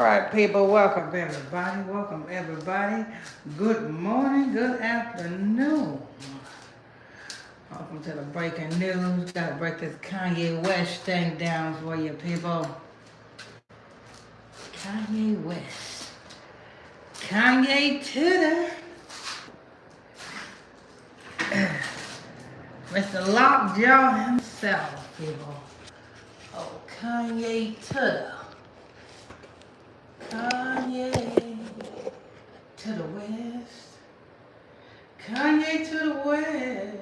right, people, welcome everybody. Welcome everybody. Good morning, good afternoon. Welcome to the breaking news. Gotta break this Kanye West thing down for you people. Kanye West. Kanye to the Mr. Lockjaw himself, people. Oh, Kanye to the Kanye to the west. Kanye to the west.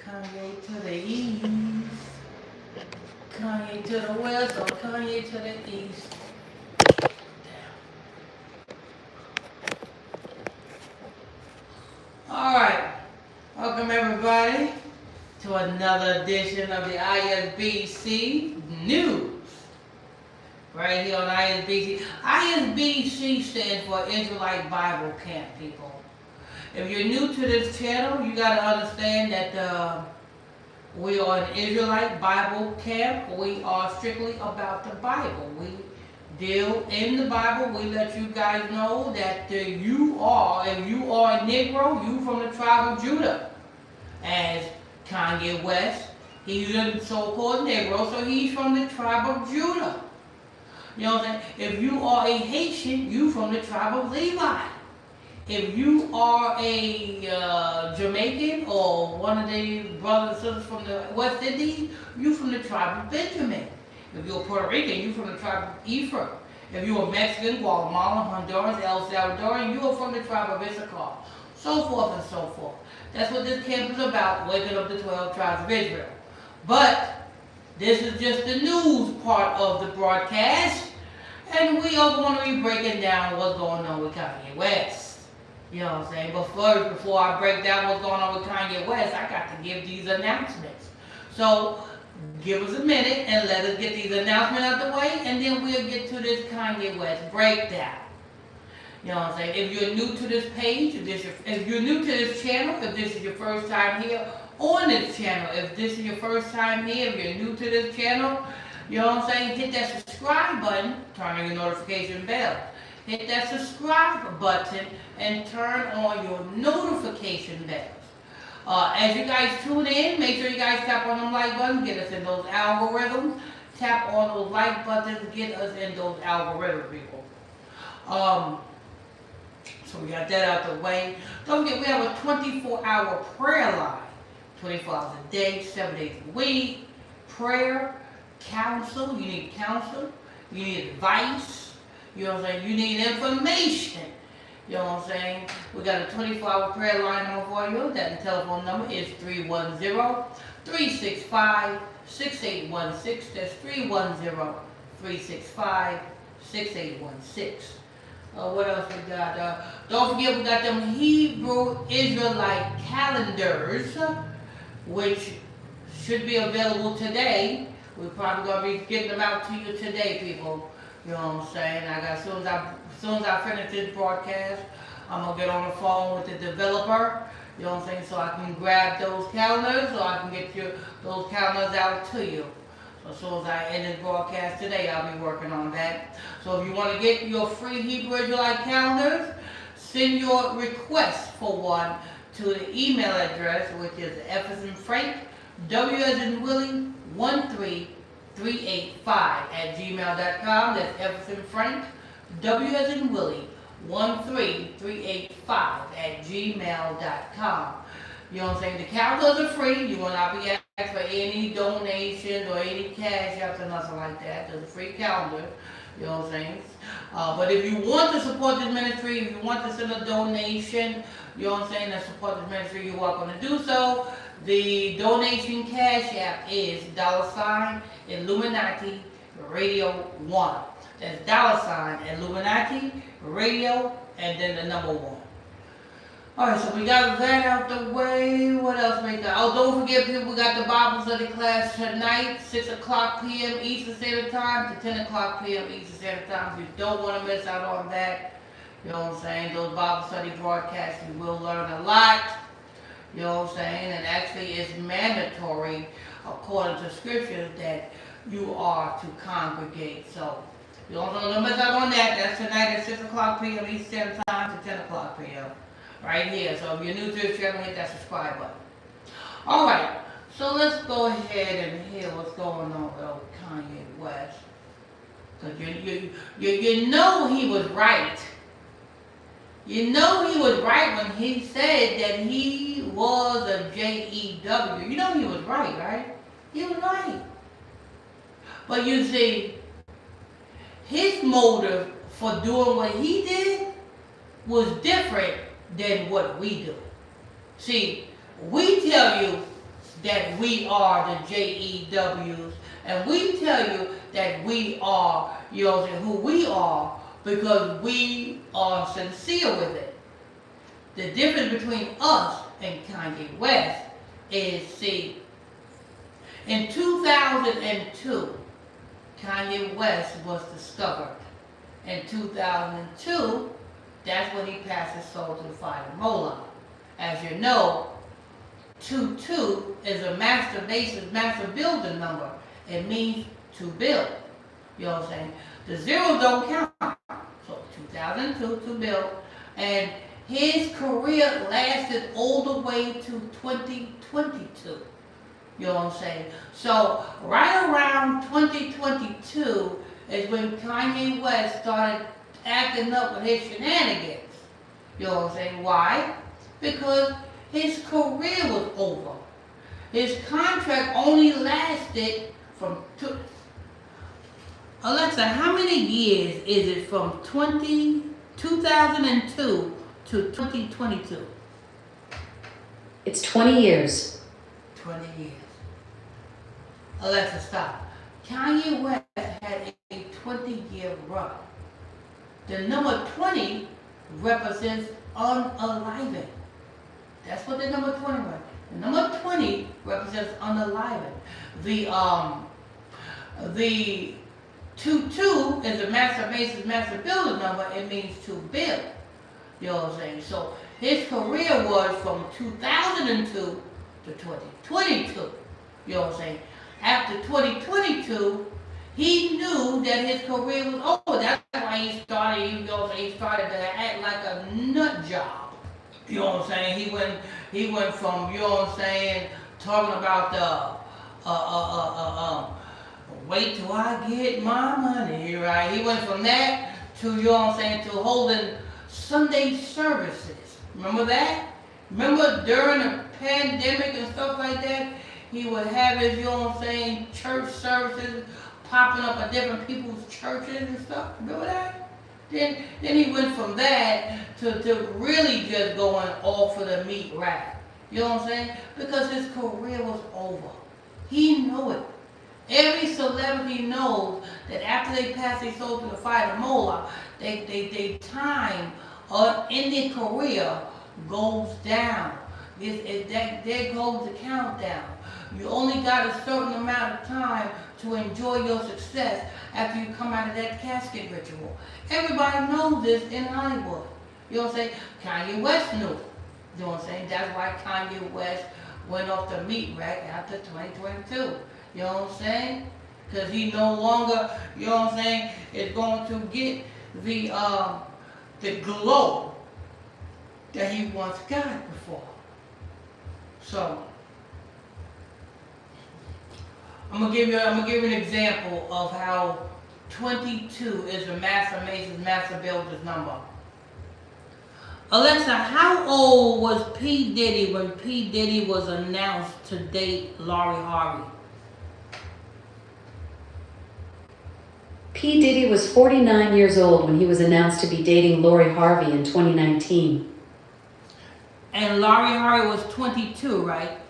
Kanye to the east. Kanye to the west or Kanye to the east. Alright. Welcome everybody to another edition of the ISBC News. Right here on ISBC. ISBC stands for Israelite Bible Camp, people. If you're new to this channel, you got to understand that we are an Israelite Bible camp. We are strictly about the Bible. We deal in the Bible. We let you guys know that if you are a Negro, you from the tribe of Judah. As Kanye West, he's a so-called Negro, so he's from the tribe of Judah. You know what I'm saying? If you are a Haitian, you from the tribe of Levi. If you are a Jamaican or one of the brothers and sisters from the West Indies, you from the tribe of Benjamin. If you're Puerto Rican, you from the tribe of Ephraim. If you're Mexican, Guatemalan, Honduran, El Salvadorian, you are from the tribe of Issachar. So forth and so forth. That's what this camp is about, waking up the 12 tribes of Israel. But this is just the news part of the broadcast, and we are going to be breaking down what's going on with Kanye West. You know what I'm saying? But first, before I break down what's going on with Kanye West, I got to give these announcements. So, give us a minute and let us get these announcements out the way, and then we'll get to this Kanye West breakdown. You know what I'm saying? If you're new to this page, if you're new to this channel, if this is your first time here on this channel, if this is your first time here, if you're new to this channel, you know what I'm saying? Hit that subscribe button, turn on your notification bell. Hit that subscribe button and turn on your notification bells. As you guys tune in, make sure you guys tap on them like buttons, get us in those algorithms. Tap on those like buttons, get us in those algorithms, people. So we got that out the way. Don't forget, we have a 24-hour prayer line. 24 hours a day, 7 days a week. Prayer, counsel. You need counsel. You need advice. You know what I'm saying? You need information. You know what I'm saying? We got a 24-hour prayer line on for you. That telephone number is 310-365-6816. That's 310-365-6816. What else we got? Don't forget we got them Hebrew Israelite calendars, which should be available today. We're probably going to be getting them out to you today, people. You know what I'm saying? As soon as I finish this broadcast, I'm going to get on the phone with the developer, you know what I'm saying, so I can grab those calendars, so I can get those calendars out to you. So as soon as I end this broadcast today, I'll be working on that. So if you want to get your free Hebrew Israelite calendars, send your request for one to the email address, which is Frank, W as in Willie, 13385 @gmail.com. That's Frank, W as in Willie, 13385 @gmail.com. You know what I'm saying? The calendars are free. You will not be asked for any donations or any cash apps or nothing like that. There's a free calendar. You know what I'm saying? But if you want to support this ministry, if you want to send a donation, you know what I'm saying, to support this ministry, you're welcome to do so. The donation cash app is $Illuminati Radio 1. That's $Illuminati Radio and then the number 1. Alright, so we got that out the way. What else we got? Oh, don't forget, people, we got the Bible study class tonight, 6 o'clock p.m. Eastern Standard Time to 10 o'clock p.m. Eastern Standard Time. You don't want to miss out on that. You know what I'm saying? Those Bible study broadcasts, you will learn a lot. You know what I'm saying? And actually, it's mandatory, according to scriptures, that you are to congregate. So, You don't miss out on that. That's tonight at 6 o'clock p.m. Eastern Time to 10 o'clock p.m. Right here. So if you're new to this channel, hit that subscribe button. Alright, so let's go ahead and hear what's going on with old Kanye West. Because you know he was right. You know he was right when he said that he was a JEW. You know he was right? He was right. But you see, his motive for doing what he did was different than what we do. See, we tell you that we are the JEWs, and we tell you that we are, who we are, because we are sincere with it. The difference between us and Kanye West is, see, in 2002, Kanye West was discovered. In 2002, that's when he passed his soul to the fire of Moloch. As you know, 22 is a master building number. It means to build. You know what I'm saying? The zeros don't count. So 2002 to build. And his career lasted all the way to 2022. You know what I'm saying? So right around 2022 is when Kanye West started acting up with his shenanigans. You know what I'm saying? Why? Because his career was over. His contract only lasted from Alexa, how many years is it from 2002 to 2022? It's 20 years. 20 years. Alexa, stop. Kanye West had a 20-year run. The number 20 represents unaliving. That's what the number 20 was. The number 20 represents unaliving. The 22 is a master builder number. It means to build. You know what I'm saying? So his career was from 2002 to 2022. You know what I'm saying? After 2022, he knew that his career was over. That's why he started, he started to act like a nut job. You know what I'm saying? He went from, you know what I'm saying, talking about wait till I get my money, right? He went from that to, you know what I'm saying, to holding Sunday services. Remember that? Remember during the pandemic and stuff like that, he would have his, you know what I'm saying, church services popping up at different people's churches and stuff. Remember that? Then he went from that to really just going all for the meat rack. You know what I'm saying? Because his career was over. He knew it. Every celebrity knows that after they pass their soul to the fire of Moloch, they time in their career goes down. There goes the countdown. You only got a certain amount of time to enjoy your success after you come out of that casket ritual. Everybody knows this in Hollywood. You know what I'm saying? Kanye West knew it. You know what I'm saying? That's why Kanye West went off the meat rack after 2022. You know what I'm saying? Because he no longer, you know what I'm saying, is going to get the glow that he once got before. So I'm gonna give you an example of how 22 is a master builder's number. Alexa, how old was P. Diddy when P. Diddy was announced to date Lori Harvey? P. Diddy was 49 years old when he was announced to be dating Lori Harvey in 2019. And Lori Harvey was 22, right?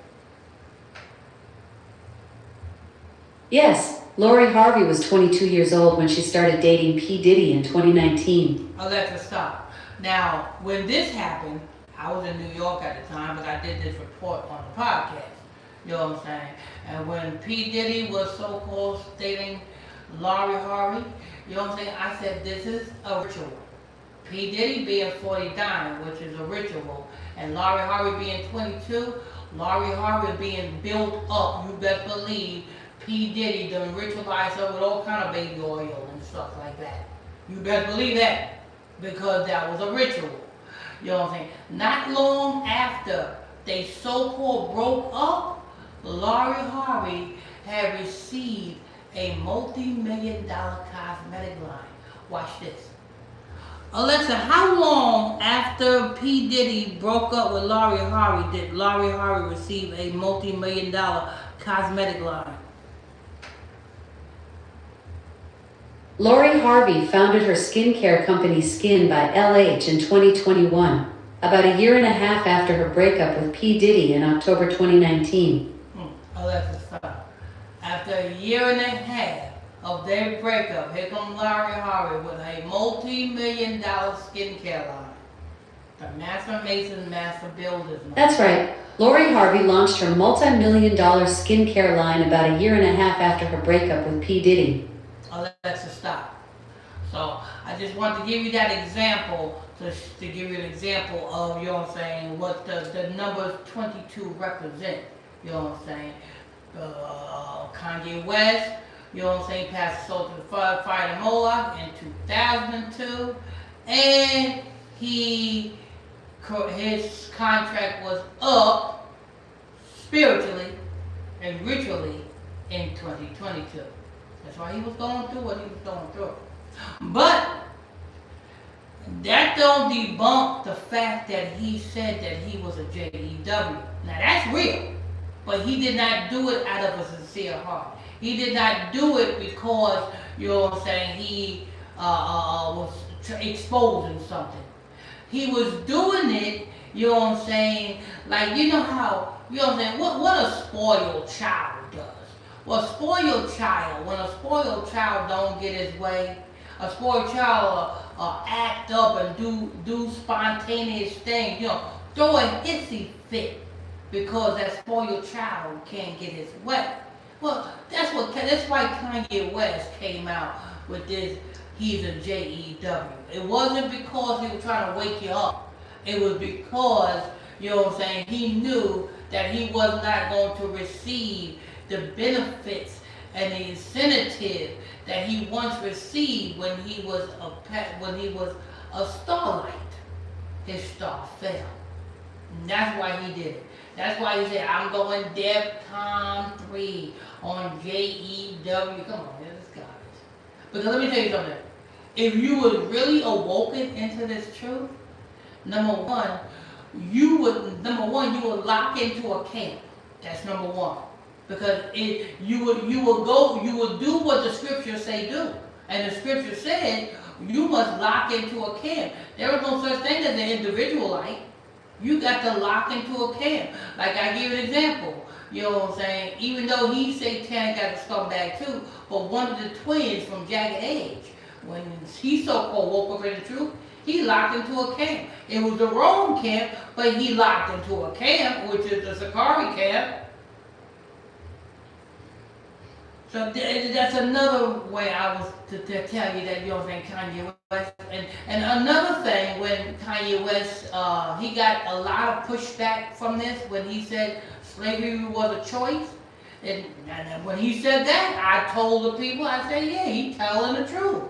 Yes, Lori Harvey was 22 years old when she started dating P. Diddy in 2019. Alexa, stop. Now, when this happened, I was in New York at the time, but I did this report on the podcast. You know what I'm saying? And when P. Diddy was so-called dating Lori Harvey, you know what I'm saying? I said, this is a ritual. P. Diddy being 49, which is a ritual, and Lori Harvey being 22, Lori Harvey being built up, you best believe P. Diddy done ritualized her with all kind of baby oil and stuff like that. You better believe that, because that was a ritual. You know what I'm saying? Not long after they so-called broke up, Lori Harvey had received a multi-million-dollar cosmetic line. Watch this. Alexa, how long after P. Diddy broke up with Lori Harvey did Lori Harvey receive a multi-million-dollar cosmetic line? Lori Harvey founded her skincare company Skin by LH in 2021, about a year and a half after her breakup with P. Diddy in October 2019. Alexa, stop. After a year and a half of their breakup, here comes Lori Harvey with a multi-million-dollar skincare line. The Master Mason, Master Builders. That's right. Lori Harvey launched her multi-million-dollar skincare line about a year and a half after her breakup with P. Diddy. Alexa, stop. So I just want to give you that example, to give you an example of, you know what I'm saying, what the number 22 represent. You know what I'm saying? Kanye West, you know what I'm saying, passed his soul to the fire to Moloch in 2002, and his contract was up spiritually and ritually in 2022. That's why he was going through what he was going through. But that don't debunk the fact that he said that he was a JEW. Now that's real. But he did not do it out of a sincere heart. He did not do it because, you know what I'm saying, he was exposing something. He was doing it, you know what I'm saying, like, you know how, you know what I'm saying, what a spoiled child does. Well, a spoiled child, when a spoiled child don't get his way, a spoiled child act up and do spontaneous things, you know, throw a hissy fit because that spoiled child can't get his way. Well, that's why Kanye West came out with this, he's a JEW. It wasn't because he was trying to wake you up. It was because, you know what I'm saying, he knew that he was not going to receive the benefits and the incentive that he once received when he was a starlight. His star fell. And that's why he did it. That's why he said, I'm going DEFCON 3 on JEW. Come on, this is garbage. Because let me tell you something. If you were really awoken into this truth, number one, you would lock into a camp. That's number one. Because you would do what the scriptures say do. And the scripture said you must lock into a camp. There is no such thing as an individualite. You got to lock into a camp. Like I give an example. You know what I'm saying? Even though he's satanic as a scumbag too, but one of the twins from Jagged Edge, when he so-called woke up in the truth, he locked into a camp. It was the wrong camp, but he locked into a camp, which is the Sakari camp. So that's another way I was to tell you that, you know what I'm saying, Kanye West. And another thing, when Kanye West, he got a lot of pushback from this when he said slavery was a choice. And when he said that, I told the people, I said, yeah, he's telling the truth.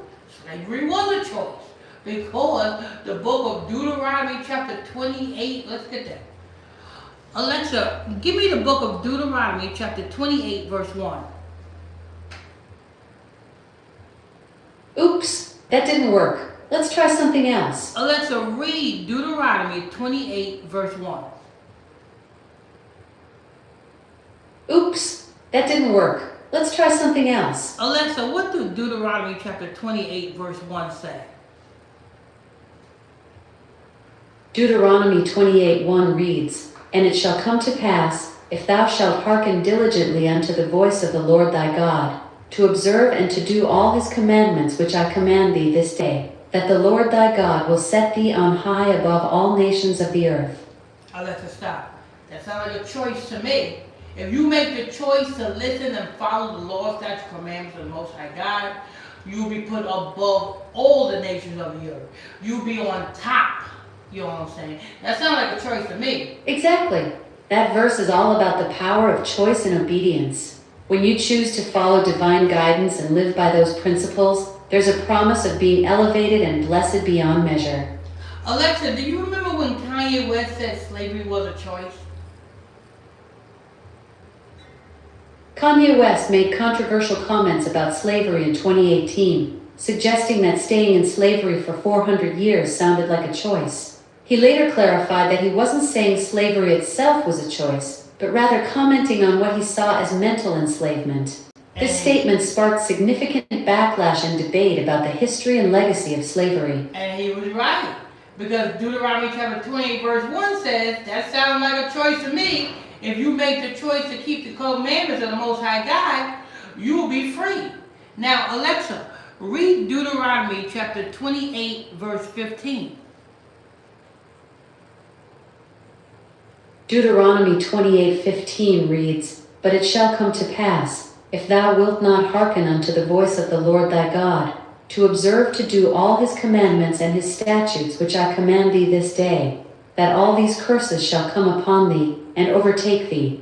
Slavery was a choice. Because the book of Deuteronomy chapter 28, let's get that. Alexa, give me the book of Deuteronomy chapter 28 verse 1. Oops, that didn't work. Let's try something else. Alexa, read Deuteronomy 28 verse 1. Oops, that didn't work. Let's try something else. Alexa, what does Deuteronomy chapter 28 verse 1 say? Deuteronomy 28:1 reads, And it shall come to pass, if thou shalt hearken diligently unto the voice of the Lord thy God, to observe and to do all his commandments which I command thee this day, that the Lord thy God will set thee on high above all nations of the earth. Alexa, stop. That sounds like a choice to me. If you make the choice to listen and follow the laws, statutes, commandments of the Most High God, you'll be put above all the nations of the earth. You'll be on top. You know what I'm saying? That sounds like a choice to me. Exactly. That verse is all about the power of choice and obedience. When you choose to follow divine guidance and live by those principles, there's a promise of being elevated and blessed beyond measure. Alexa, do you remember when Kanye West said slavery was a choice? Kanye West made controversial comments about slavery in 2018, suggesting that staying in slavery for 400 years sounded like a choice. He later clarified that he wasn't saying slavery itself was a choice, but rather commenting on what he saw as mental enslavement. This statement sparked significant backlash and debate about the history and legacy of slavery. And he was right, because Deuteronomy chapter 28 verse 1 says, that sounds like a choice to me. If you make the choice to keep the commandments of the Most High God, you will be free. Now, Alexa, read Deuteronomy chapter 28 verse 15. Deuteronomy 28:15 reads, But it shall come to pass, if thou wilt not hearken unto the voice of the Lord thy God, to observe to do all his commandments and his statutes which I command thee this day, that all these curses shall come upon thee and overtake thee.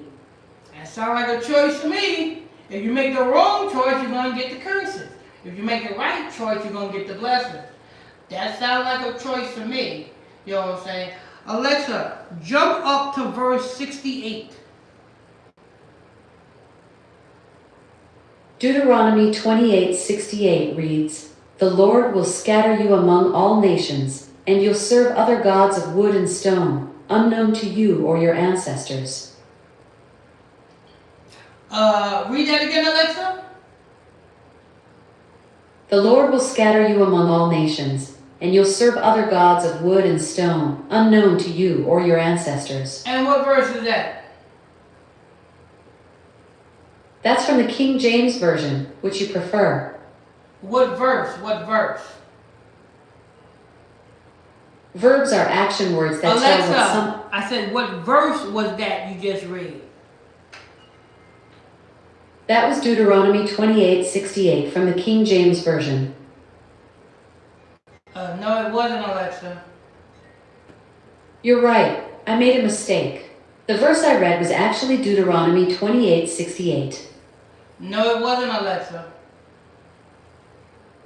That sounds like a choice to me. If you make the wrong choice, you're going to get the curses. If you make the right choice, you're going to get the blessings. That sounds like a choice to me. You know what I'm saying? Alexa, jump up to verse 68. Deuteronomy 28:68 reads, The Lord will scatter you among all nations, and you'll serve other gods of wood and stone, unknown to you or your ancestors. Read that again, Alexa. The Lord will scatter you among all nations, and you'll serve other gods of wood and stone, unknown to you or your ancestors. And what verse is that? That's from the King James Version, which you prefer. What verse? What verse? Verbs are action words that Alexa, tell what some... I said, what verse was that you just read? That was Deuteronomy 28:68 from the King James Version. No, it wasn't, Alexa. You're right. I made a mistake. The verse I read was actually Deuteronomy 28:68. No, it wasn't, Alexa.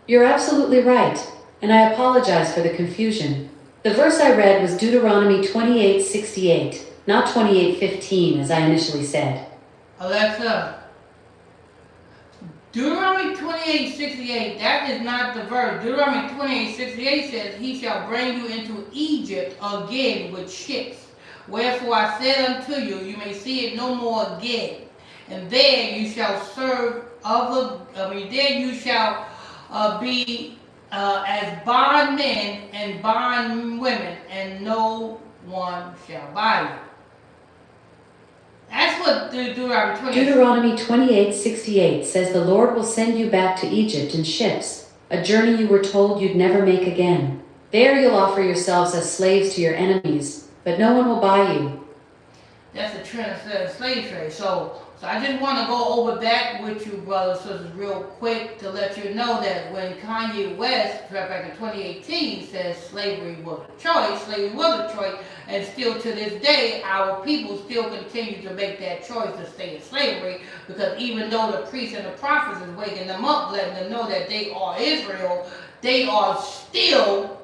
You're absolutely right, and I apologize for the confusion. The verse I read was Deuteronomy 28:68, not 28:15 as I initially said. Alexa, Deuteronomy 28:68, that is not the verse. Deuteronomy 28:68 says, He shall bring you into Egypt again with ships. Wherefore I said unto you, you may see it no more again. And there you shall serve there you shall be as bondmen and bondwomen, and no one shall buy you. That's what Deuteronomy 28:68 says the Lord will send you back to Egypt in ships, a journey you were told you'd never make again. There you'll offer yourselves as slaves to your enemies, but no one will buy you. That's the slave trade. So I just want to go over that with you, brothers and sisters, real quick to let you know that when Kanye West, back in 2018, says slavery was a choice, and still to this day, our people still continue to make that choice to stay in slavery, because even though the priests and the prophets is waking them up, letting them know that they are Israel, they are still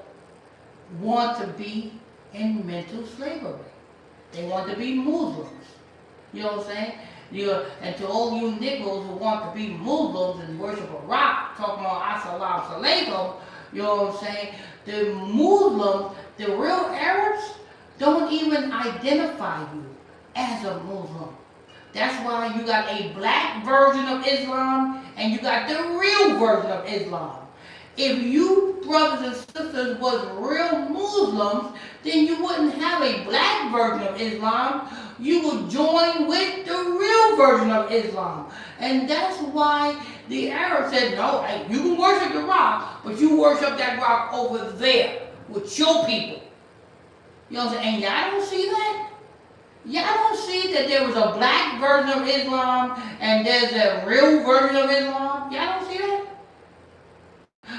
want to be in mental slavery. They want to be Muslims. You know what I'm saying? And to all you niggas who want to be Muslims and worship a rock, talking about As-salamu alaykum, you know what I'm saying? The Muslims, the real Arabs, don't even identify you as a Muslim. That's why you got a black version of Islam and you got the real version of Islam. If you brothers and sisters was real Muslims, then you wouldn't have a black version of Islam. You would join with the real version of Islam. And that's why the Arabs said, no, you can worship the rock, but you worship that rock over there with your people. You know what I'm saying? And y'all don't see that? Y'all don't see that there was a black version of Islam and there's a real version of Islam? Y'all don't see that?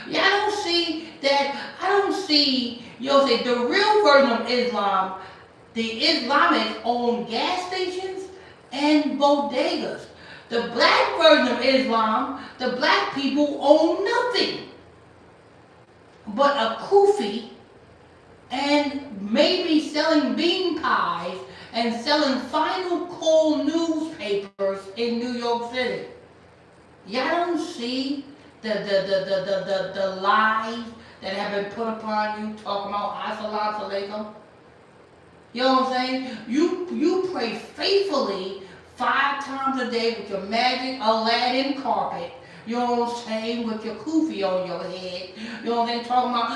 Y'all don't see that? I don't see, you know what I'm saying, the real version of Islam. The Islamics own gas stations and bodegas. The black version of Islam, the black people own nothing but a kufi and maybe selling bean pies and selling Final Call newspapers in New York City. Y'all don't see the lies that have been put upon you talking about As-salatu alaikum? You know what I'm saying? You pray faithfully 5 times a day with your magic Aladdin carpet. You know what I'm saying? With your kufi on your head. You know what I'm saying? Talking about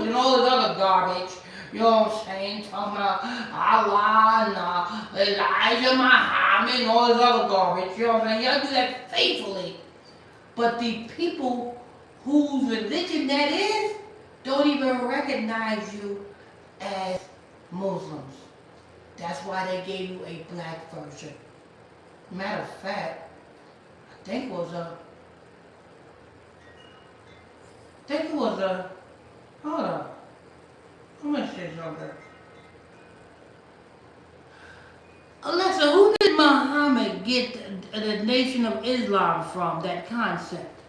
and all this other garbage. You know what I'm saying? Talking about Allah and Elijah Muhammad and all this other garbage. You know what I'm saying? Y'all do that faithfully. But the people whose religion that is don't even recognize you as Muslims. That's why they gave you a black version. Matter of fact, I think it was a, hold on. I'm gonna say something. Alexa, who did Muhammad get the Nation of Islam from, that concept?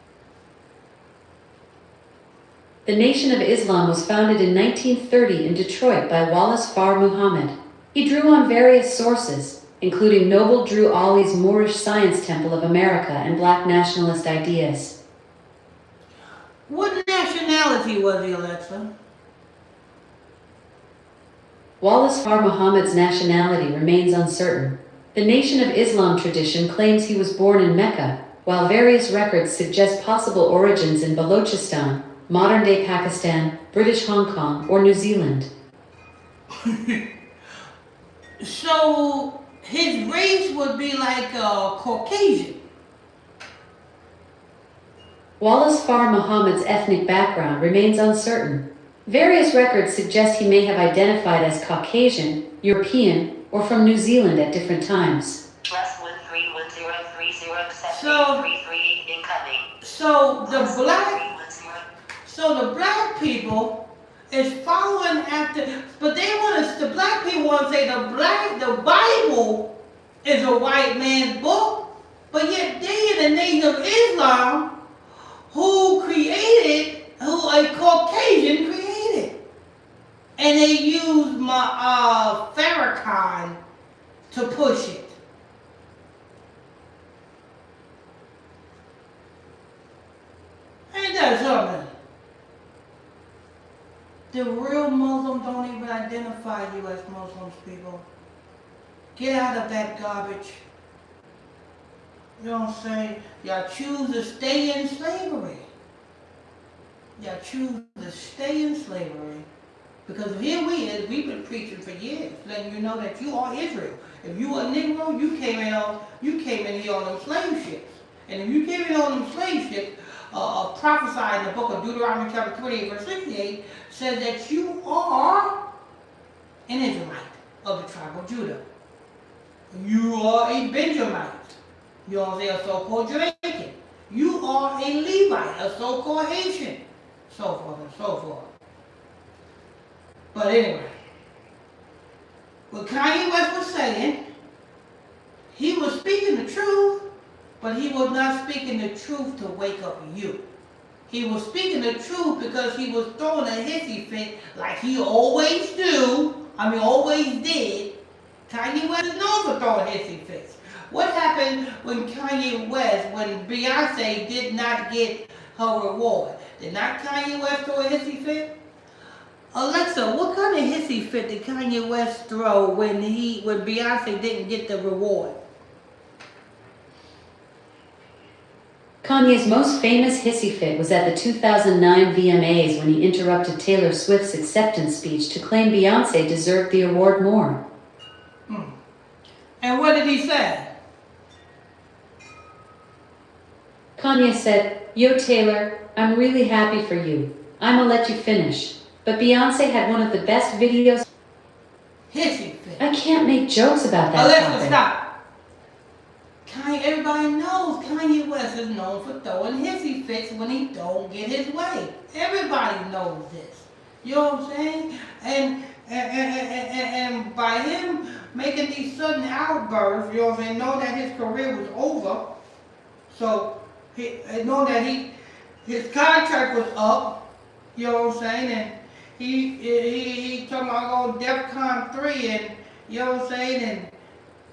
The Nation of Islam was founded in 1930 in Detroit by Wallace Farr Muhammad. He drew on various sources, including Noble Drew Ali's Moorish Science Temple of America and black nationalist ideas. What nationality was he, Alexa? Wallace Farr Muhammad's nationality remains uncertain. The Nation of Islam tradition claims he was born in Mecca, while various records suggest possible origins in Balochistan, modern-day Pakistan, British Hong Kong, or New Zealand. So his race would be like Caucasian. Wallace Farr Muhammad's ethnic background remains uncertain. Various records suggest he may have identified as Caucasian, European, or from New Zealand at different times. So the black people is following after, but the black people want to say the Bible is a white man's book, but yet they in the Nation of Islam who a Caucasian created. And they used my Farrakhan to push it. Ain't that something? The real Muslims don't even identify you as Muslims, people. Get out of that garbage. You know what I'm saying? Y'all choose to stay in slavery. Y'all choose to stay in slavery. Because here we've been preaching for years, letting you know that you are Israel. If you are a Negro, you came in here on them slave ships. And if you came in on them slave ships, prophesied in the book of Deuteronomy chapter 28, verse 68, says that you are an Israelite of the tribe of Judah. You are a Benjamite. You are a so-called Jamaican. You are a Levite, a so-called Haitian. So forth and so forth. But anyway, what Kanye West was saying, he was speaking the truth, but he was not speaking the truth to wake up you. He was speaking the truth because he was throwing a hissy fit like he always always did. Kanye West is known for throwing hissy fits. What happened when when Beyonce did not get her reward? Did not Kanye West throw a hissy fit? Alexa, what kind of hissy fit did Kanye West throw when Beyonce didn't get the reward? Kanye's most famous hissy fit was at the 2009 VMAs when he interrupted Taylor Swift's acceptance speech to claim Beyoncé deserved the award more. And what did he say? Kanye said, "Yo Taylor, I'm really happy for you. I'ma let you finish. But Beyoncé had one of the best videos." Hissy fit. I can't make jokes about that Alexa, topic. stop. Everybody knows Kanye West is known for throwing hissy fits when he don't get his way. Everybody knows this. You know what I'm saying? And And by him making these sudden outbursts, you know what I'm saying, knowing that his career was over, so knowing that his contract was up, you know what I'm saying, and he talking about going DEFCON 3, and you know what I'm saying,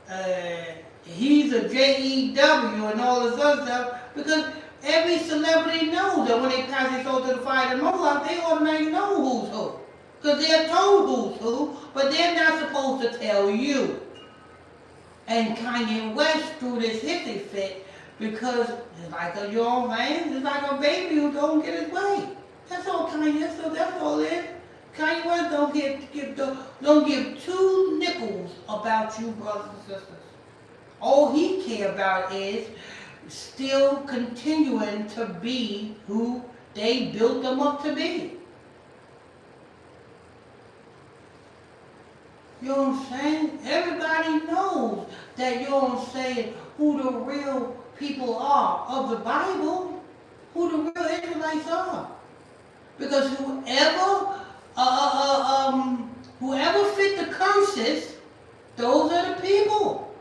and he's a JEW and all this other stuff, because every celebrity knows that when they pass their soul to the fire of Moloch, they automatically know who's who. Because they're told who's who, but they're not supposed to tell you. And Kanye West threw this hissy fit because it's like a young man, it's like a baby who don't get his way. That's all Kanye, so that's all it is. Kanye West don't give two nickels about you, brothers and sisters. All he care about is still continuing to be who they built them up to be. You know what I'm saying? Everybody knows that, you know what I'm saying, who the real people are of the Bible, who the real Israelites are. Because whoever fit the curses, those are the people.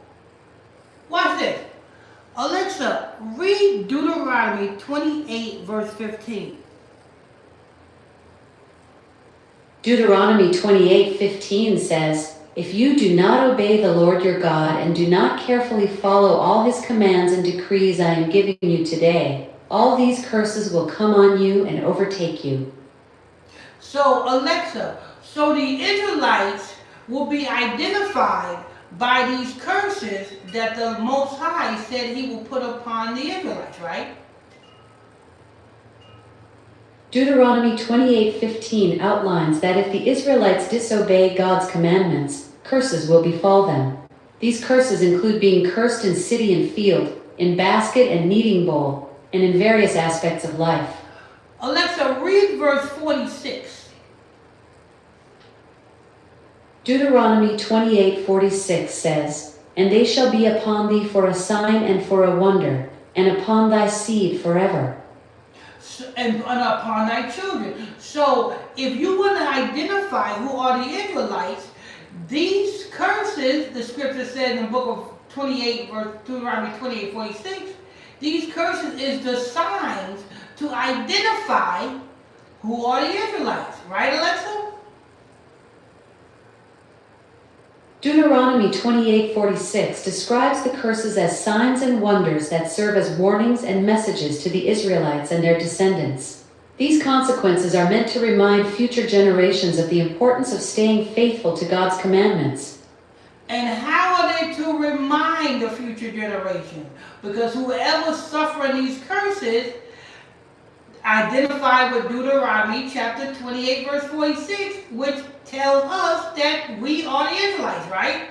Watch this. Alexa, read Deuteronomy 28, verse 15. Deuteronomy 28:15 says, "If you do not obey the Lord your God and do not carefully follow all his commands and decrees I am giving you today, all these curses will come on you and overtake you." So, Alexa, so the Israelites will be identified by these curses that the Most High said he will put upon the Israelites, right? Deuteronomy 28:15 outlines that if the Israelites disobey God's commandments, curses will befall them. These curses include being cursed in city and field, in basket and kneading bowl, and in various aspects of life. Alexa, read verse 46. Deuteronomy 28:46 says, "And they shall be upon thee for a sign and for a wonder, and upon thy seed forever." And upon thy children. So, if you want to identify who are the Israelites, these curses, the scripture says in the book of 28, verse Deuteronomy 28:46, these curses is the signs to identify who are the Israelites. Right, Alexa? Deuteronomy 28:46 describes the curses as signs and wonders that serve as warnings and messages to the Israelites and their descendants. These consequences are meant to remind future generations of the importance of staying faithful to God's commandments. And how are they to remind the future generation? Because whoever's suffering these curses, identified with Deuteronomy chapter 28, verse 46, which tells us that we are the Israelites, right?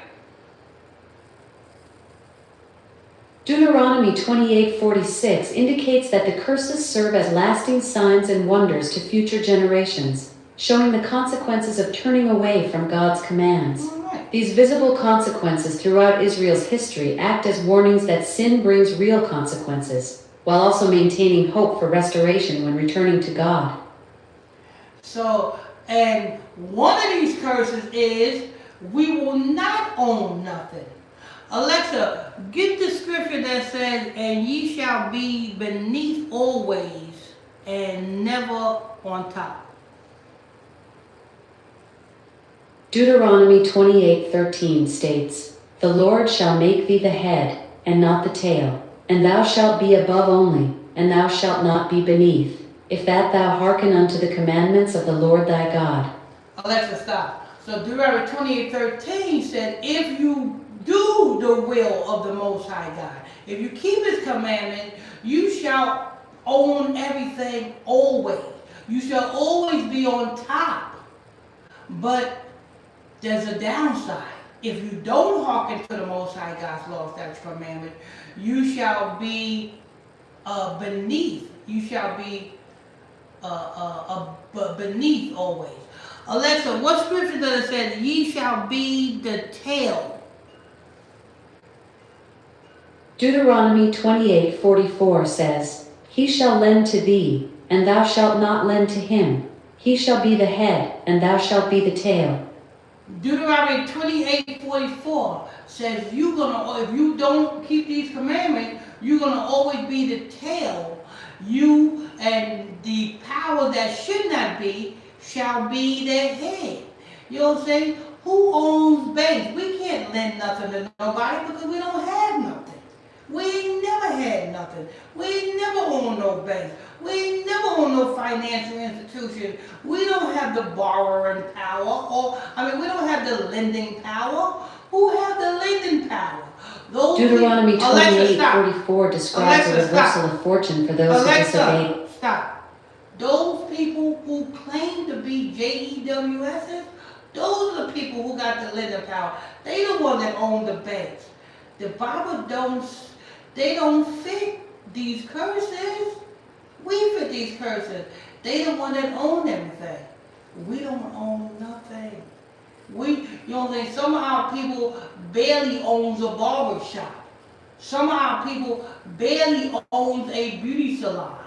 Deuteronomy 28:46 indicates that the curses serve as lasting signs and wonders to future generations, showing the consequences of turning away from God's commands. Right. These visible consequences throughout Israel's history act as warnings that sin brings real consequences, while also maintaining hope for restoration when returning to God. So, and one of these curses is we will not own nothing. Alexa, get the scripture that says, "And ye shall be beneath always and never on top." Deuteronomy 28:13 states, "The Lord shall make thee the head, and not the tail, and thou shalt be above only, and thou shalt not be beneath, if that thou hearken unto the commandments of the Lord thy God." Alexa, stop. So Deuteronomy 28:13 said, if you do the will of the Most High God, if you keep his commandment, you shall own everything always. You shall always be on top. But there's a downside. If you don't hearken to the Most High God's law, statutes, commandment, you shall be beneath. You shall be beneath always. Alexa, what scripture does it say? Ye shall be the tail. Deuteronomy 28:44 says, "He shall lend to thee, and thou shalt not lend to him. He shall be the head, and thou shalt be the tail." Deuteronomy 28:44 says if you don't keep these commandments, you're gonna always be the tail. You and the power that should not be shall be the head. You know what I'm saying? Who owns banks? We can't lend nothing to nobody because we don't have nothing. We ain't never had nothing. We ain't never owned no bank. We ain't never owned no financial institution. We don't have the borrowing power, we don't have the lending power. Who have the lending power? Those Deuteronomy Alexa, stop. 28:44 describes a Alexa, reversal stop. of fortune for those who disobey. Alexa, stop. Those people who claim to be JEWSs, those are the people who got the lending power. They the one that own the banks. The Bible they don't fit these curses. We fit these curses. They the one that own everything. We don't own nothing. You know what I'm saying? Some of our people barely owns a barber shop. Some of our people barely owns a beauty salon.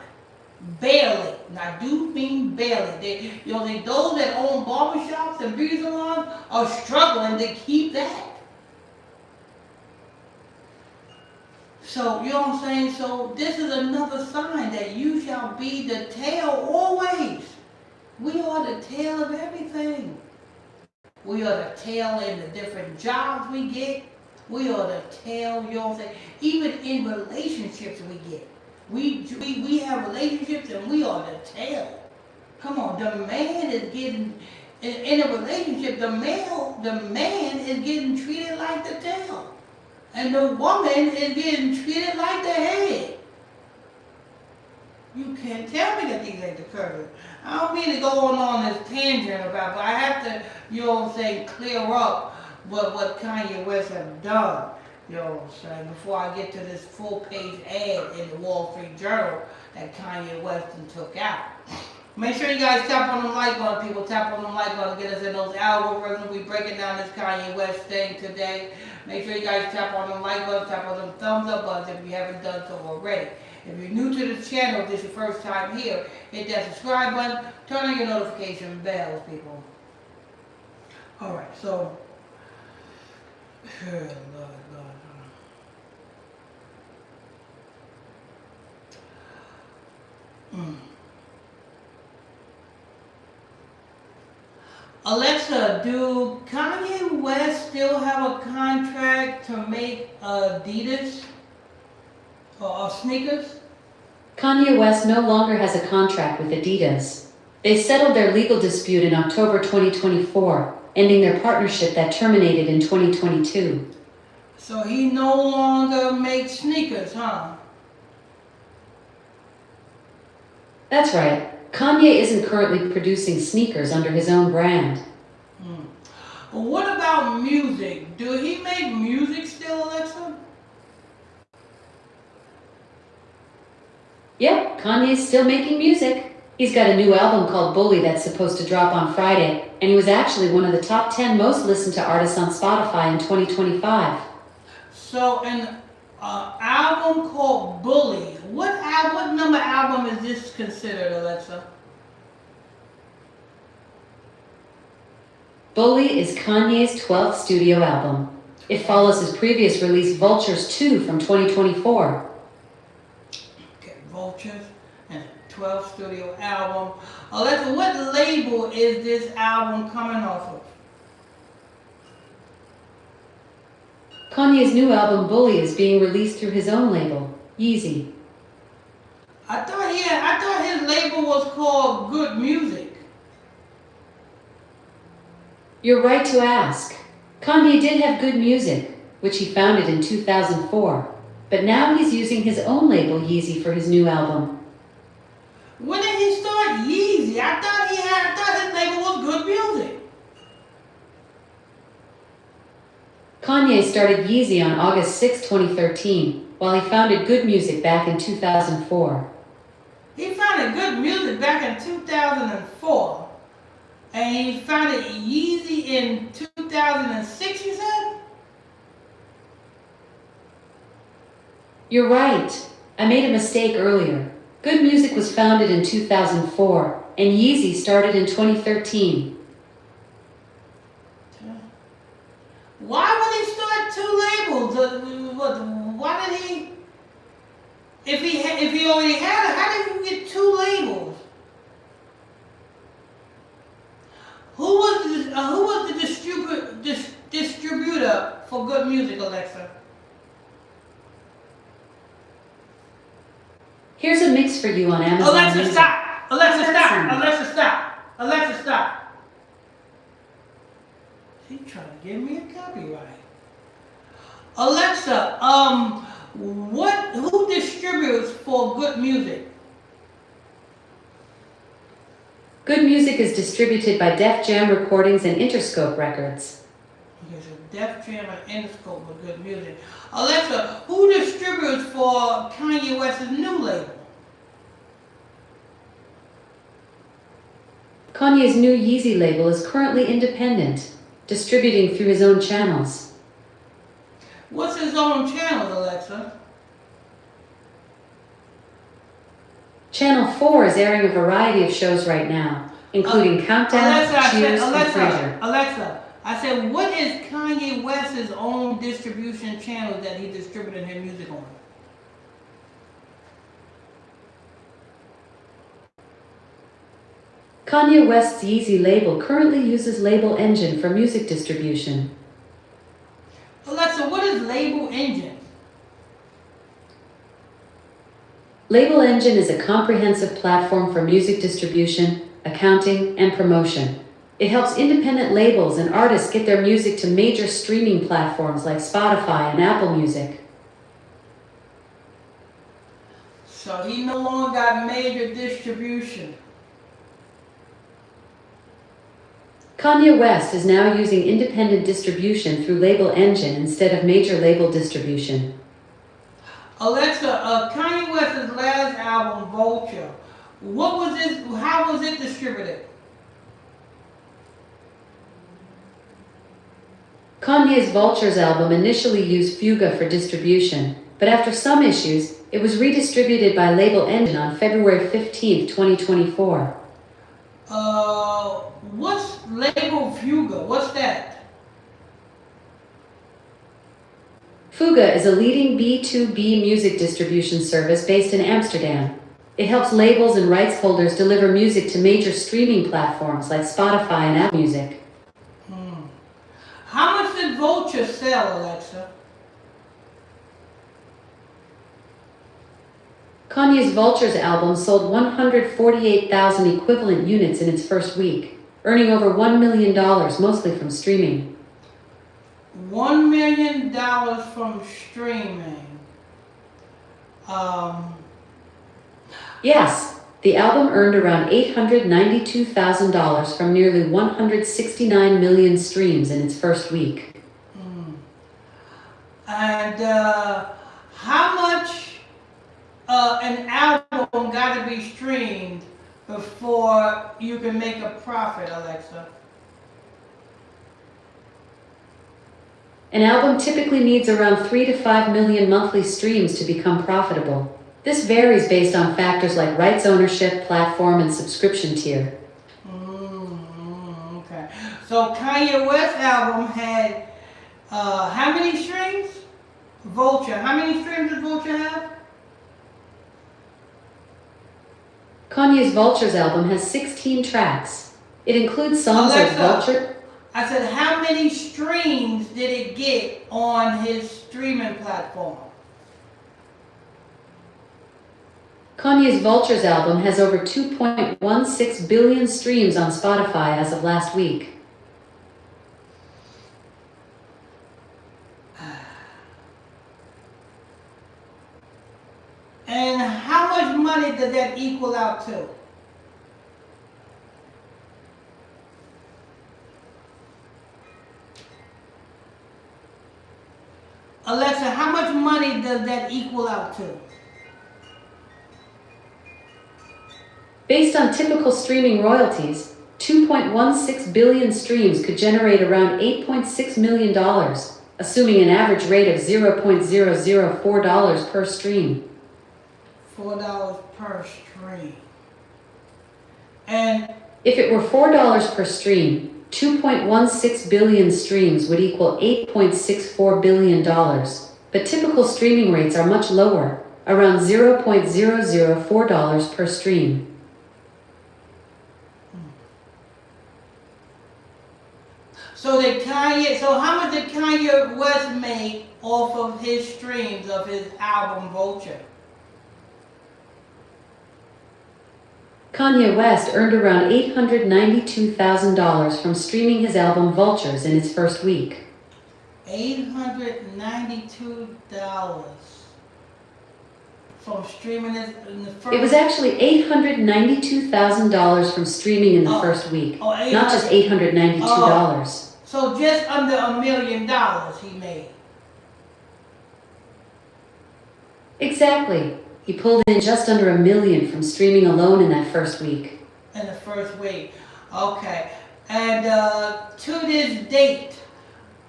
Barely. And I do mean barely. You know what I'm saying? Those that own barber shops and beauty salons are struggling to keep that. So, you know what I'm saying? So, this is another sign that you shall be the tail always. We are the tail of everything. We are the tail in the different jobs we get. We are the tail, you know what I'm saying? Even in relationships we get. We have relationships and we are the tail. Come on, the man is getting, in a relationship, the man is getting treated like the tail. And the woman is getting treated like the head. You can't tell me that these ain't the curves. I don't mean to go on this tangent about, but I have to, you know what I'm saying, clear up what Kanye West has done. You know what I'm saying, before I get to this full-page ad in the Wall Street Journal that Kanye West took out. Make sure you guys tap on the like button, people. Tap on the like button, get us in those algorithms. We breaking down this Kanye West thing today. Make sure you guys tap on the like button, tap on the thumbs up buttons if you haven't done so already. If you're new to this channel, if this is your first time here, hit that subscribe button, turn on your notification bells, people. Alright, so, Lord. Alexa, do Kanye West still have a contract to make Adidas or sneakers? Kanye West no longer has a contract with Adidas. They settled their legal dispute in October 2024, ending their partnership that terminated in 2022. So he no longer makes sneakers, huh? That's right. Kanye isn't currently producing sneakers under his own brand. What about music? Do he make music still, Alexa? Yep, Kanye's still making music. He's got a new album called Bully that's supposed to drop on Friday, and he was actually one of the top 10 most listened to artists on Spotify in 2025. So an album called Bully. What number album is this considered, Alexa? Bully is Kanye's 12th studio album. It follows his previous release Vultures 2 from 2024. Okay, Vultures and a 12th studio album. Alexa, what label is this album coming off of? Kanye's new album Bully is being released through his own label, Yeezy. I thought his label was called Good Music. You're right to ask. Kanye did have Good Music, which he founded in 2004, but now he's using his own label Yeezy for his new album. When did he start Yeezy? I thought his label was Good Music. Kanye started Yeezy on August 6, 2013, while he founded Good Music back in 2004. He founded Good Music back in 2004. And he founded Yeezy in 2006, you said? You're right. I made a mistake earlier. Good Music was founded in 2004, and Yeezy started in 2013. how did he? If he already had it, how did you get two labels? Who was the distributor for Good Music, Alexa? Here's a mix for you on Amazon Alexa, Music. stop! Alexa, stop! Alexa, stop! Alexa, stop! She's trying to give me a copyright. Alexa, who distributes for Good Music? Good Music is distributed by Def Jam Recordings and Interscope Records. Okay, so Def Jam and Interscope with Good Music. Alexa, who distributes for Kanye West's new label? Kanye's new Yeezy label is currently independent, distributing through his own channels. What's his own channel, Alexa? Channel 4 is airing a variety of shows right now, including Countdown, Cheers, and Frasier. Alexa, I said, what is Kanye West's own distribution channel that he distributed his music on? Kanye West's Yeezy label currently uses Label Engine for music distribution. Alexa, what is Label Engine? Label Engine is a comprehensive platform for music distribution, accounting, and promotion. It helps independent labels and artists get their music to major streaming platforms like Spotify and Apple Music. So he no longer got major distribution. Kanye West is now using independent distribution through Label Engine instead of major label distribution. Alexa, Kanye West's last album, Vulture, how was it distributed? Kanye's Vultures album initially used Fuga for distribution, but after some issues, it was redistributed by Label Engine on February 15, 2024. What's Label Fuga? What's that? Fuga is a leading B2B music distribution service based in Amsterdam. It helps labels and rights holders deliver music to major streaming platforms like Spotify and Apple Music. How much did Vulture sell, Alexa? Kanye's Vultures album sold 148,000 equivalent units in its first week, earning over $1 million, mostly from streaming. $1 million from streaming. Yes, the album earned around $892,000 from nearly 169 million streams in its first week. And how much an album got to be streamed before you can make a profit, Alexa? An album typically needs around 3 to 5 million monthly streams to become profitable. This varies based on factors like rights ownership, platform, and subscription tier. Okay. So Kanye West album had how many streams? Vulture. How many streams does Vulture have? Kanye's Vultures album has 16 tracks. It includes songs Alexa, like Vulture. I said, how many streams did it get on his streaming platform? Kanye's Vultures album has over 2.16 billion streams on Spotify as of last week. And how much money does that equal out to? Alexa, how much money does that equal out to? Based on typical streaming royalties, 2.16 billion streams could generate around $8.6 million, assuming an average rate of $0.004 per stream. $4 per stream. And if it were $4 per stream, 2.16 billion streams would equal $8.64 billion, but typical streaming rates are much lower, around $0.004 per stream. So how much did Kanye West make off of his streams of his album Vulture? Kanye West earned around $892,000 from streaming his album Vultures in its first week. $892 from streaming it in the first. It was actually $892,000 from streaming in the first week, not just $892. So just under $1 million he made. Exactly. He pulled in just under $1 million from streaming alone in that first week. In the first week. Okay. And to this date,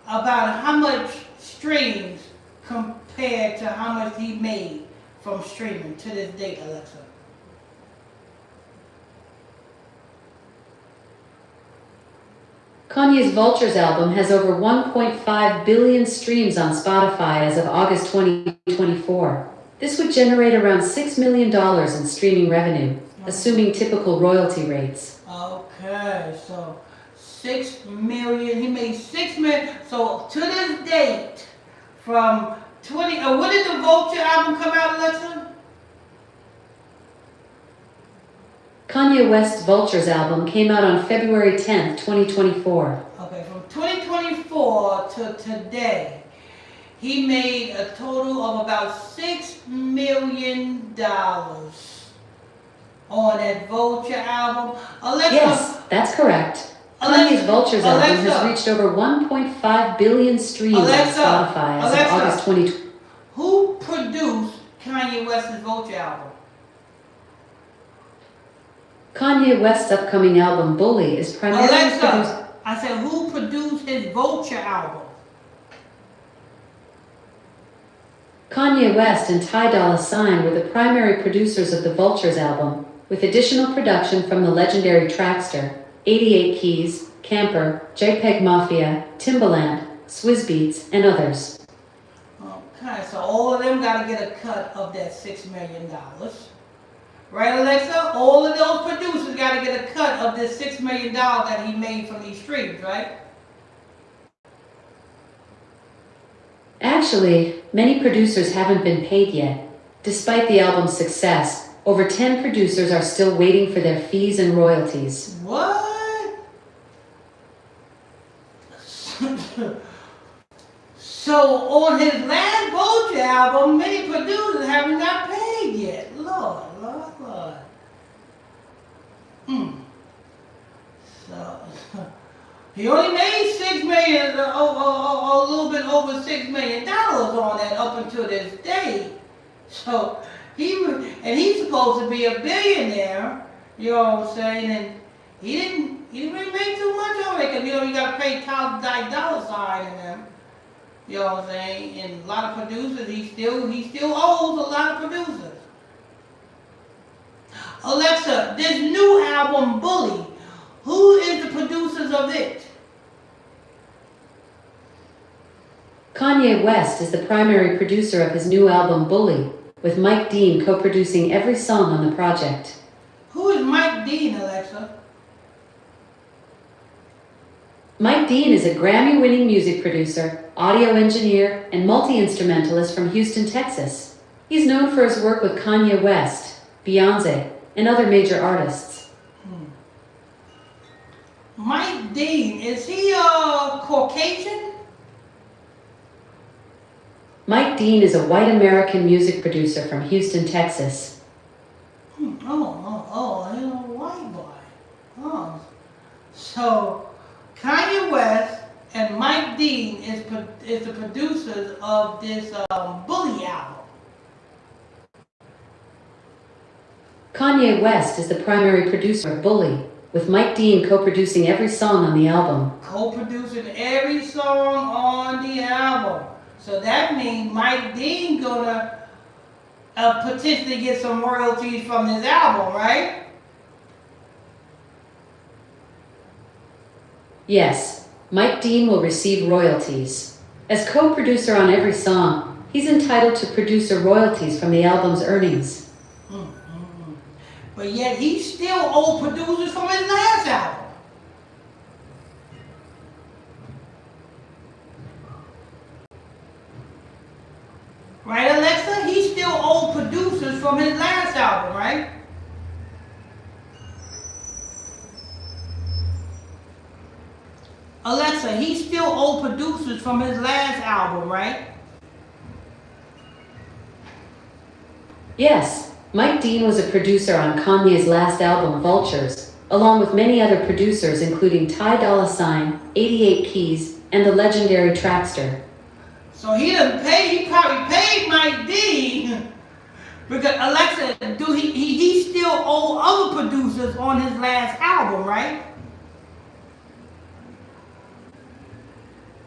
about how much streams compared to how much he made from streaming to this date, Alexa? Kanye's Vultures album has over 1.5 billion streams on Spotify as of August 2024. This would generate around $6 million in streaming revenue, assuming typical royalty rates. Okay, so 6 million, he made 6 million. So to this date, from when did the Vulture album come out, Alexa? Kanye West's Vultures album came out on February 10th, 2024. Okay, from 2024 to today, he made a total of about $6 million on that Vulture album. Alexa, yes, that's correct. Kanye's Vultures album has reached over 1.5 billion streams on Spotify as of August 2020. Who produced Kanye West's Vulture album? Kanye West's upcoming album, Bully, is primarily produced... I said, who produced his Vulture album? Kanye West and Ty Dolla $ign were the primary producers of the Vultures album, with additional production from the legendary Trackster, 88 Keys, Camper, JPEG Mafia, Timbaland, Swizz Beatz, and others. Okay, so all of them got to get a cut of that $6 million. Right, Alexa? All of those producers got to get a cut of this $6 million that he made from these streams, right? Actually, many producers haven't been paid yet. Despite the album's success, over 10 producers are still waiting for their fees and royalties. What? So on his last Vulture album, many producers haven't got paid yet. Lord. So he only made $6 million, a little bit over $6 million on that up until this day. So he's supposed to be a billionaire, you know what I'm saying? And he didn't really make too much on it, because you got to pay Ty Dolla $ign and them. You know what I'm saying? And a lot of producers, he still owes a lot of producers. Alexa, this new album, Bully, who is the producers of it? Kanye West is the primary producer of his new album, Bully, with Mike Dean co-producing every song on the project. Who is Mike Dean, Alexa? Mike Dean is a Grammy-winning music producer, audio engineer, and multi-instrumentalist from Houston, Texas. He's known for his work with Kanye West, Beyonce, and other major artists. Mike Dean, is he Caucasian? Mike Dean is a white American music producer from Houston, Texas. He's a white boy. So Kanye West and Mike Dean is the producers of this Bully album. Kanye West is the primary producer of Bully, with Mike Dean co-producing every song on the album. Co-producing every song on the album. So that means Mike Dean gonna potentially get some royalties from this album, right? Yes, Mike Dean will receive royalties. As co-producer on every song, He's entitled to producer royalties from the album's earnings. But yet he still owed producers from his last album. Right, Alexa? He still owed producers from his last album, right? Alexa, he still owed producers from his last album, right? Yes, Mike Dean was a producer on Kanye's last album, Vultures, along with many other producers including Ty Dolla $ign, 88 Keys, and the legendary Trackster. So he probably paid Mike Dean because Alexa, he still owe other producers on his last album, right?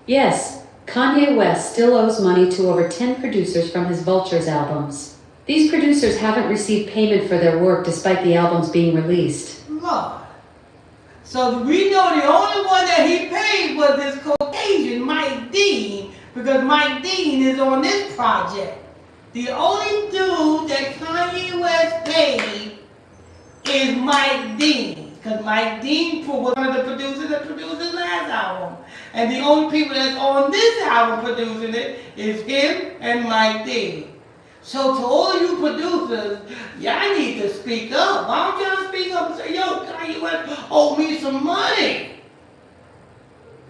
Yes, Kanye West still owes money to over 10 producers from his Vultures albums. These producers haven't received payment for their work despite the albums being released. Lord. So we know the only one that he paid was this Caucasian Mike Dean, because Mike Dean is on this project. The only dude that Kanye West paid is Mike Dean, because Mike Dean was one of the producers that produced his last album. And the only people that's on this album producing it is him and Mike Dean. So to all of you producers, y'all need to speak up. Why don't y'all speak up and say, yo, Kanye West owe me some money?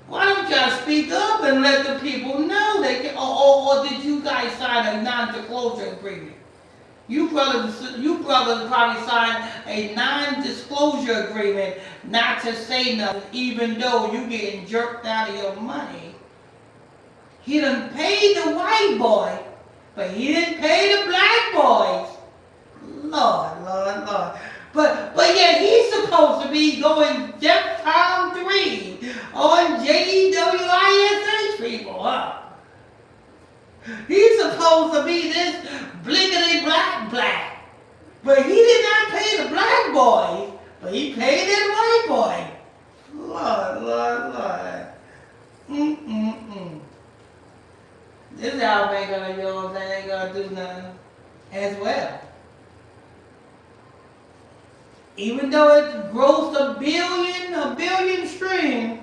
Why don't y'all speak up and let the people know they can, or did you guys sign a non-disclosure agreement? You brothers probably signed a non-disclosure agreement not to say nothing, even though you getting jerked out of your money. He done paid the white boy, but he didn't pay the black boys. Lord, Lord, Lord. But yet he's supposed to be going Jeff Tom 3 on JEWISH people, huh? He's supposed to be this blickety black. But he did not pay the black boys, but he paid that white boy. Lord, Lord, Lord. This album ain't gonna, you know what I'm saying, ain't gonna do nothing as well. Even though it grossed a billion streams,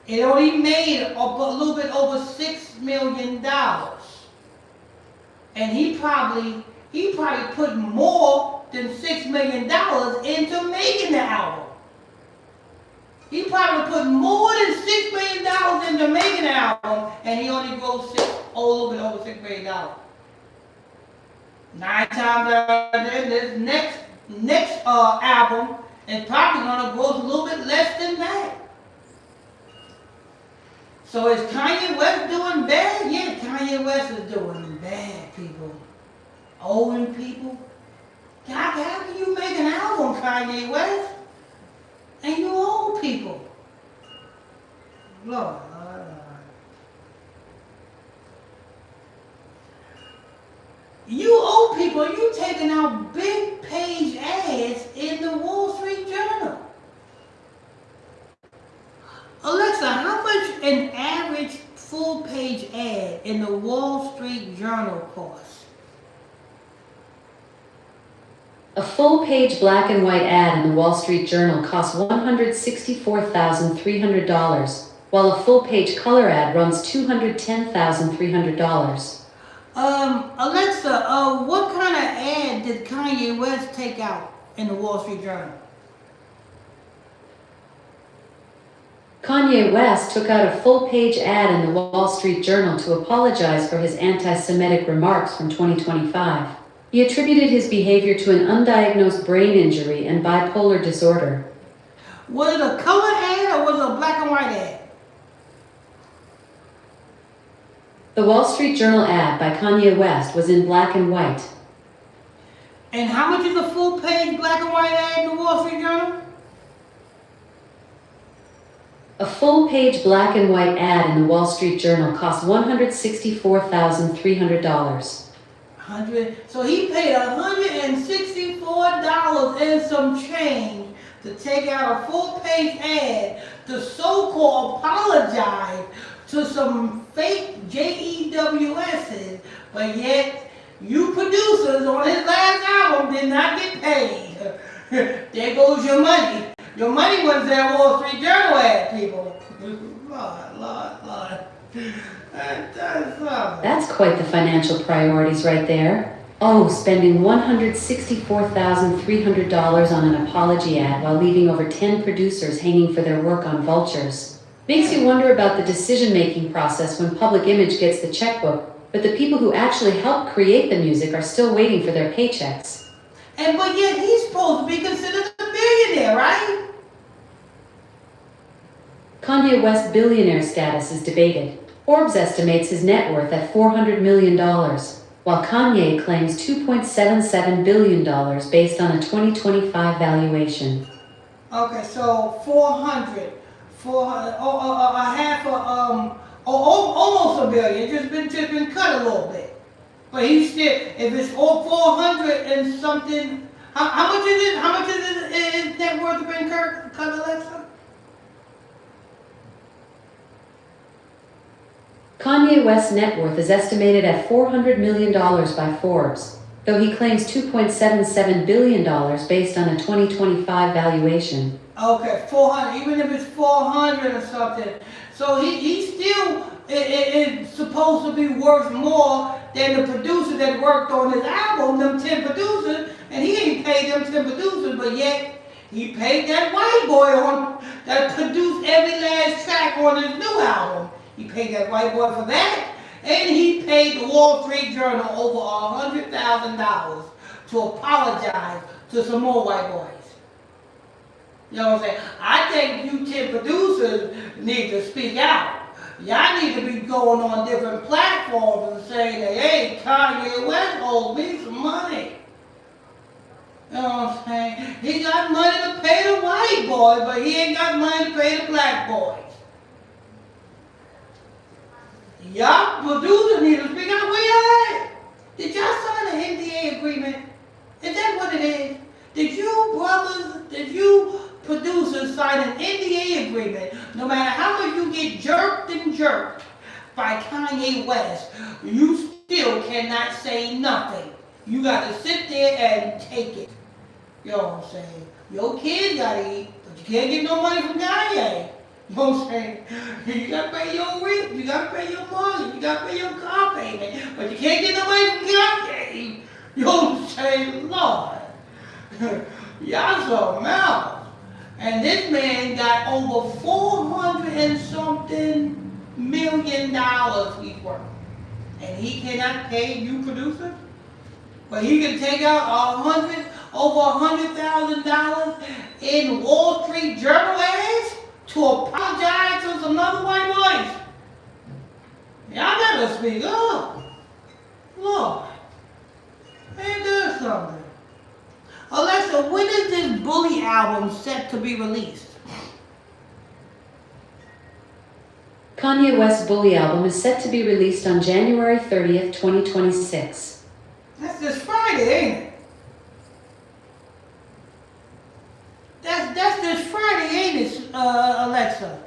it only made a little bit over $6 million. And he probably put more than $6 million into making the album. He probably put more than $6 million into making the album, and he only grossed a little bit over $6 million. 9 times out of 10, this next album is probably gonna gross a little bit less than that. So is Kanye West doing bad? Yeah, Kanye West is doing bad, people. Owing people. How can you make an album, Kanye West, and you owe people? Lord, Lord, Lord. You owe people, you taking out big page ads in the Wall Street Journal. Alexa, how much an average full-page ad in the Wall Street Journal costs? A full-page black and white ad in the Wall Street Journal costs $164,300, while a full-page color ad runs $210,300. Alexa, what kind of ad did Kanye West take out in the Wall Street Journal? Kanye West took out a full-page ad in the Wall Street Journal to apologize for his anti-Semitic remarks from 2025. He attributed his behavior to an undiagnosed brain injury and bipolar disorder. Was it a color ad or was it a black and white ad? The Wall Street Journal ad by Kanye West was in black and white. And how much is a full-page black and white ad in the Wall Street Journal? A full-page black and white ad in the Wall Street Journal cost $164,300. So he paid $164 and some change to take out a full-page ad to so-called apologize to some fake JEWS's, but yet you producers on his last album did not get paid. There goes your money. Your money was that Wall Street Journal ad, people. Lord. That's quite the financial priorities right there. Oh, spending $164,300 on an apology ad while leaving over 10 producers hanging for their work on vultures. Makes you wonder about the decision-making process when public image gets the checkbook, but the people who actually helped create the music are still waiting for their paychecks. But yet he's supposed to be considered a billionaire, right? Kanye West's billionaire status is debated. Forbes estimates his net worth at $400 million, while Kanye claims $2.77 billion based on a 2025 valuation. Okay, so 400, almost a billion, just been cut a little bit. But he's still, if it's all 400 and something, how much is it? How much is his net worth been cut, Alexa? Kanye West's net worth is estimated at $400 million by Forbes, though he claims $2.77 billion based on a 2025 valuation. Okay, 400, even if it's 400 or something. So he still is supposed to be worth more than the producer that worked on his album, them 10 producers, and he ain't paid them 10 producers, but yet he paid that white boy that produced every last track on his new album. He paid that white boy for that, and he paid the Wall Street Journal over $100,000 to apologize to some more white boys. You know what I'm saying? I think you 10 producers need to speak out. Y'all need to be going on different platforms and saying that, hey, Kanye West owes me some money. You know what I'm saying? He got money to pay the white boys, but he ain't got money to pay the black boys. Y'all producers need to speak out. Where y'all at? Did y'all sign an NDA agreement? Is that what it is? Did you producers sign an NDA agreement? No matter how much you get jerked by Kanye West, you still cannot say nothing. You got to sit there and take it. You know what I'm saying? Your kids got to eat, but you can't get no money from Kanye. You know what I'm saying? You got to pay your rent, you got to pay your mortgage, you got to pay your car payment, but you can't get no money from Kanye. You know what I'm saying? Lord. Y'all some mouth. And this man got over 400 and something million dollars he's worth. And he cannot pay you producers? But he can take out over $100,000 in Wall Street Journal ads to apologize to some other white boys. Y'all better speak up. Lord. Man, do something. Alexa, when is this Bully album set to be released? Kanye West's Bully album is set to be released on January 30th, 2026. That's this Friday, ain't it? That's this Friday, ain't it, Alexa?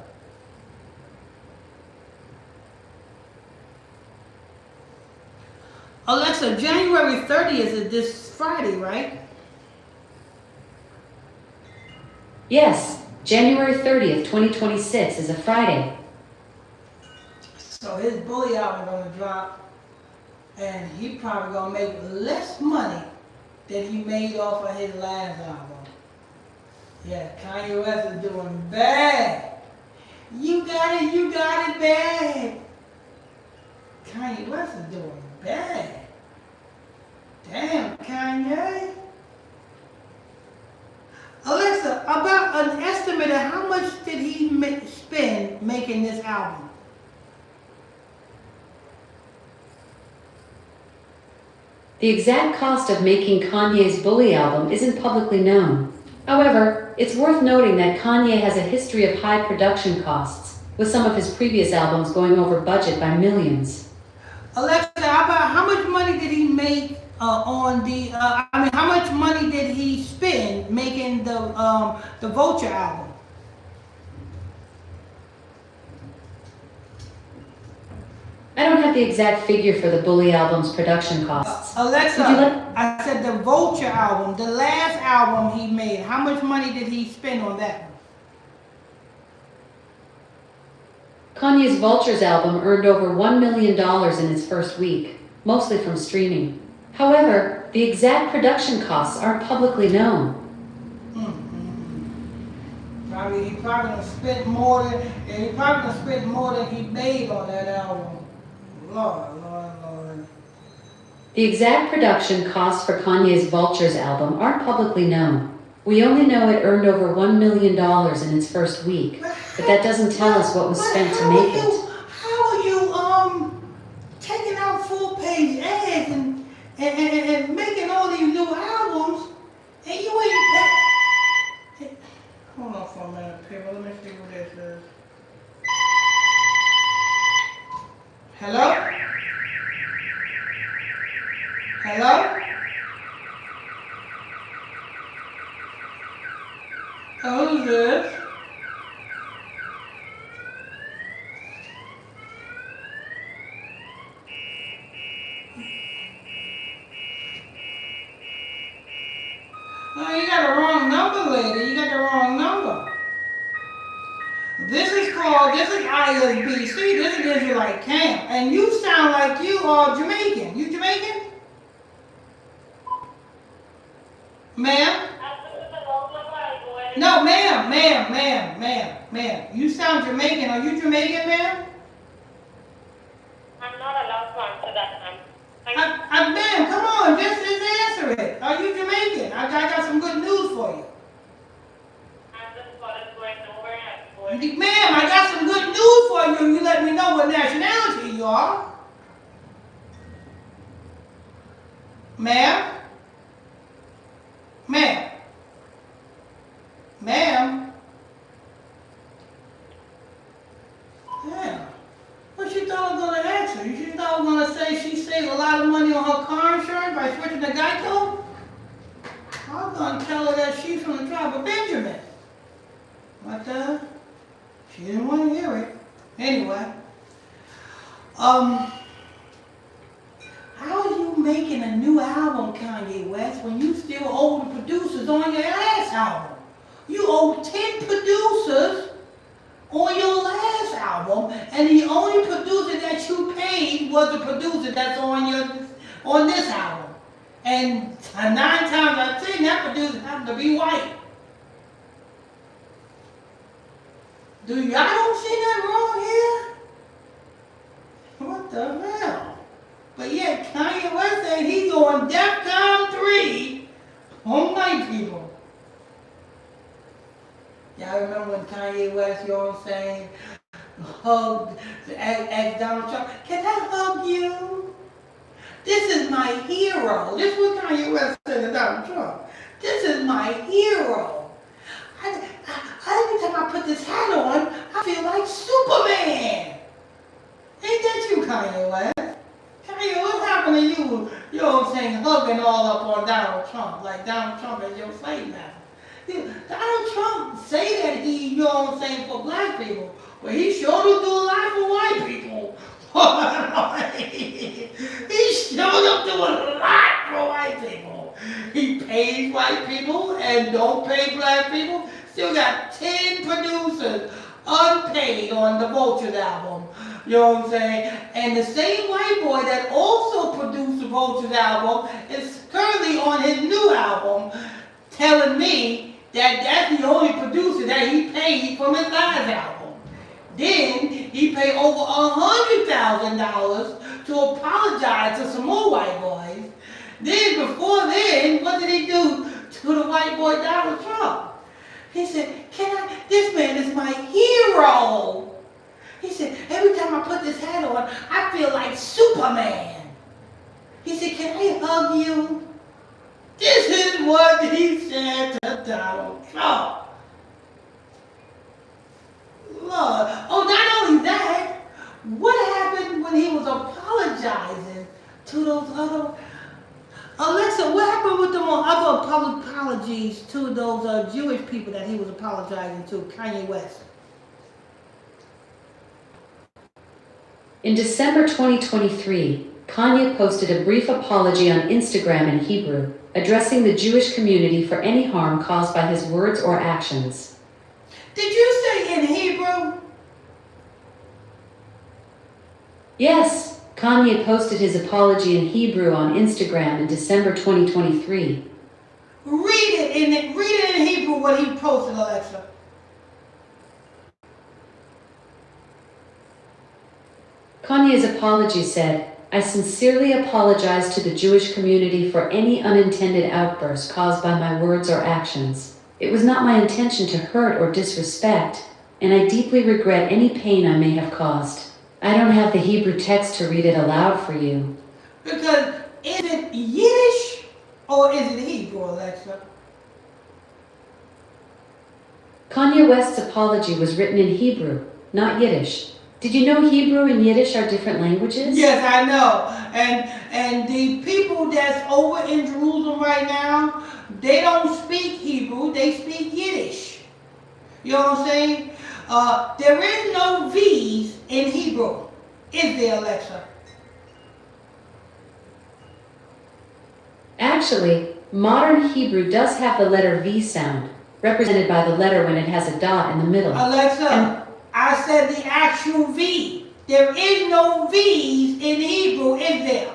Alexa, January 30th is this Friday, right? Yes, January 30th, 2026 is a Friday. So his Bully album gonna drop, and he probably gonna make less money than he made off of his last album. Yeah, Kanye West is doing bad. You got it bad. Kanye West is doing bad. Damn, Kanye. Alexa, about an estimate of how much did he spend making this album? The exact cost of making Kanye's Bully album isn't publicly known. However, it's worth noting that Kanye has a history of high production costs, with some of his previous albums going over budget by millions. Alexa, how much money did he make how much money did he spend making the Vulture album? the exact figure for the Bully album's production costs. Alexa, Would you like? I said the Vulture album, the last album he made, how much money did he spend on that one? Kanye's Vultures album earned over $1 million in its first week, mostly from streaming. However, the exact production costs aren't publicly known. He probably done spent more than he made on that album. Lord. The exact production costs for Kanye's Vultures album aren't publicly known. We only know it earned over $1 million in its first week, but that doesn't tell us what was spent to make it. How are you taking out full-page ads and making all these new albums, and you ain't... Hold on for a minute, people. Let me see who this is. Hello? Hello? Who's this? Oh, you got the wrong number, lady. You got the wrong number. This is ISBC. This is Israelite Camp. And you sound like you are Jamaican. You Jamaican? Ma'am? No, ma'am. You sound Jamaican. Are you Jamaican, ma'am? I'm not allowed to answer that, ma'am. Ma'am, come on, just answer it. Are you Jamaican? I got some good news for you. I'm just going over and Ma'am, I got some good news for you. You let me know what nationality you are. Ma'am? Ma'am? Ma'am? Yeah. What you thought I was going to ask her? You thought I was going to say she saved a lot of money on her car insurance by switching to Geico? I was going to tell her that she's from the tribe of Benjamin. But, she didn't want to hear it. Anyway. How are you making a new album, Kanye West, when you still owe the producers on your last album? You owe 10 producers on your last album, and the only producer that you paid was the producer that's on this album. And 9 times out of 10, that producer happened to be white. I don't see nothing wrong here. What the hell? But yet Kanye West said he's on DEFCON 3 on white people. Y'all remember when Kanye West, you know what I'm saying, asked Donald Trump, can I hug you? This is my hero. This is what Kanye West said to Donald Trump. This is my hero. Every time I put this hat on, I feel like Superman. Ain't that you, Kanye West? Kanye, what happened to you? You know what I'm saying, hugging all up on Donald Trump, like Donald Trump is your slave master. Donald Trump say that he, you know what I'm saying, for black people, but he sure do a lot for white people. He sure do a lot for white people. He pays white people and don't pay black people. Still got 10 producers unpaid on the Vultures album. You know what I'm saying? And the same white boy that also produced the Vultures album is currently on his new album telling me that that's the only producer that he paid from his last album. Then he paid over $100,000 to apologize to some more white boys. Then before then, what did he do to the white boy Donald Trump? He said, this man is my hero. He said, every time I put this hat on, I feel like Superman. He said, can I hug you? This is what he said to Donald Trump. Lord. Oh, not only that, what happened when he was apologizing to those other... Alexa, what happened with the other apologies to those Jewish people that he was apologizing to, Kanye West? In December 2023, Kanye posted a brief apology on Instagram in Hebrew, addressing the Jewish community for any harm caused by his words or actions. Did you say in Hebrew? Yes, Kanye posted his apology in Hebrew on Instagram in December 2023. Read it in Hebrew what he posted, Alexa. Kanye's apology said, "I sincerely apologize to the Jewish community for any unintended outburst caused by my words or actions. It was not my intention to hurt or disrespect, and I deeply regret any pain I may have caused." I don't have the Hebrew text to read it aloud for you. Because is it Yiddish or is it Hebrew, Alexa? Kanye West's apology was written in Hebrew, not Yiddish. Did you know Hebrew and Yiddish are different languages? Yes, I know. And the people that's over in Jerusalem right now, they don't speak Hebrew, they speak Yiddish. You know what I'm saying? There is no V's in Hebrew. Is there, Alexa? Actually, modern Hebrew does have the letter V sound, represented by the letter when it has a dot in the middle. Alexa, I said the actual V. There is no V's in Hebrew, is there?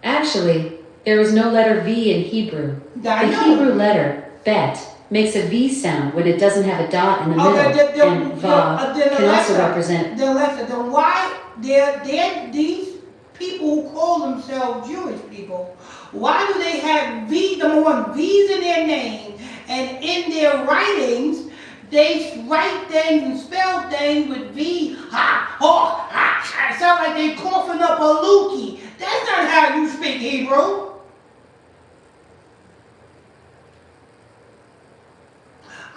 Actually, there is no letter V in Hebrew. I The know. Hebrew letter, bet, makes a V sound when it doesn't have a dot in the middle, and vav can also represent. Then Alexa, then why these people who call themselves Jewish people, why do they have number one, V's in their name, and in their writings, they write things and spell things with V, ha, ho, ha. It sounds like they're coughing up a lookie. That's not how you speak Hebrew.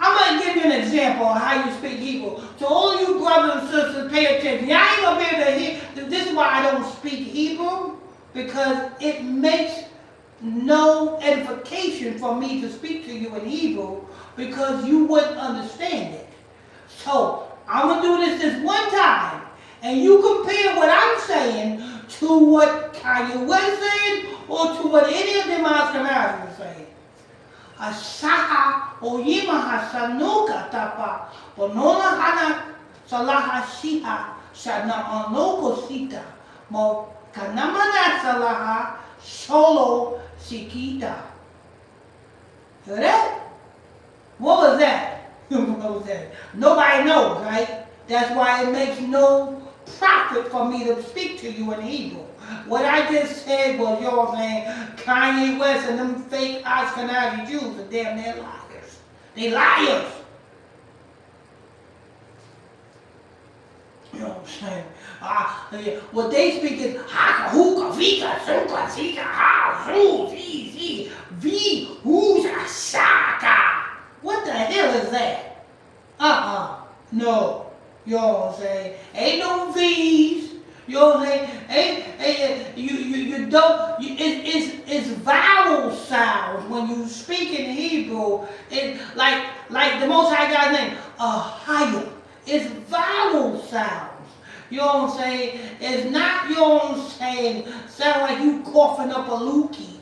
I'm going to give you an example of how you speak Hebrew. So all you brothers and sisters, pay attention. Y'all ain't going to be able to hear. This is why I don't speak Hebrew, because it makes no edification for me to speak to you in Hebrew, because you wouldn't understand it. So I'm going to do this one time, and you compare what I'm saying to what Kanye West saying, or to what any of them Ashkenazis are saying. Asaha oyima hasanuka tapa onona hana salaha shiha shana anoko sita mo kanamana salaha solo sikita. Hear that? What was that? What was that? Nobody knows, right? That's why it makes no profit for me to speak to you in Hebrew. What I just said was, y'all saying, Kanye West and them fake Ashkenazi Jews are damn near liars. They liars. You know what I'm saying? What they speak is haka, hookah, vika, suka, sika, ha, zu, zi, vi, huza, shaka. What the hell is that? No. You know what I'm saying? Ain't no V's. You know what I'm saying? You don't. It's vowel sounds when you speak in Hebrew. It like the Most High God's name, higher. It's vowel sounds. You know what I'm saying? It's not. You know what I'm saying? Sound like you coughing up a lookie.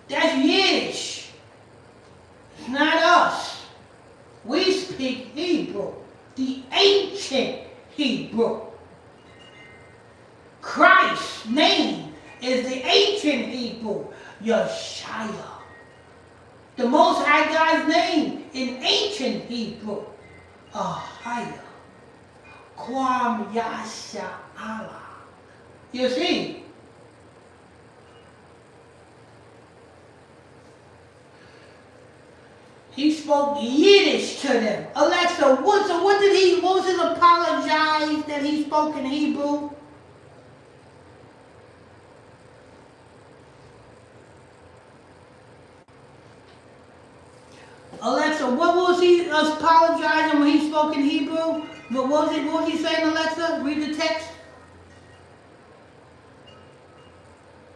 That's Yiddish. It's not us. We speak Hebrew, the ancient Hebrew. Christ's name is the ancient Hebrew, Yeshua. The Most High God's name in ancient Hebrew, Ahaya. Kwam Yasha Allah. You see? He spoke Yiddish to them. Alexa, what was his apologize that he spoke in Hebrew? Alexa, what was he apologizing when he spoke in Hebrew? What was he saying, Alexa? Read the text.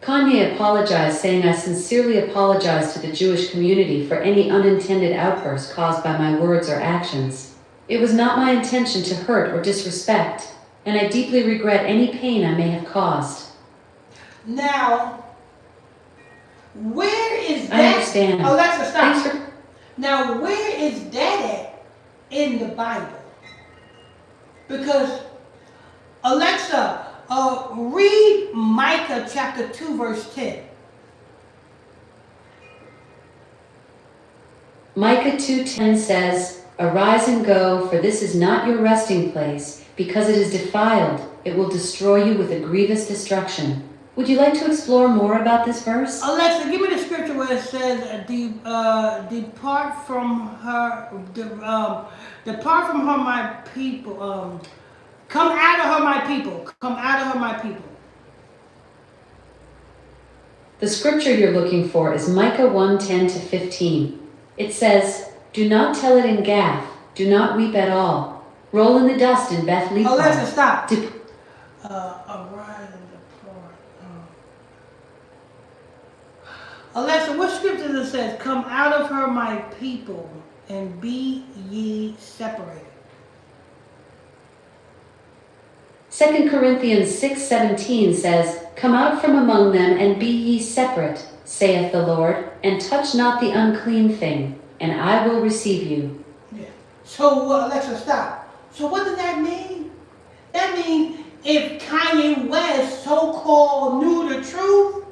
Kanye apologized, saying, "I sincerely apologize to the Jewish community for any unintended outburst caused by my words or actions." It was not my intention to hurt or disrespect, and I deeply regret any pain I may have caused. Now, where is that? I understand. Alexa, stop. Thanks for... Now, where is that at in the Bible? Because, Alexa, read Micah chapter 2, verse 10. Micah 2:10 says, "Arise and go, for this is not your resting place, because it is defiled. It will destroy you with a grievous destruction." Would you like to explore more about this verse? Alexa, give me the scripture where it says, "Depart from her, depart from her, my people. Come out of her, my people. Come out of her, my people." The scripture you're looking for is Micah 1:10-15. It says, "Do not tell it in Gath. Do not weep at all. Roll in the dust in Beth Leafah." Alexa, stop. Arise and depart. Alexa, what scripture that says, "Come out of her, my people, and be ye separated"? 2 Corinthians 6:17 says, "Come out from among them and be ye separate, saith the Lord, and touch not the unclean thing, and I will receive you." Yeah. So, Alexa, stop. So what does that mean? That means if Kanye West so-called knew the truth,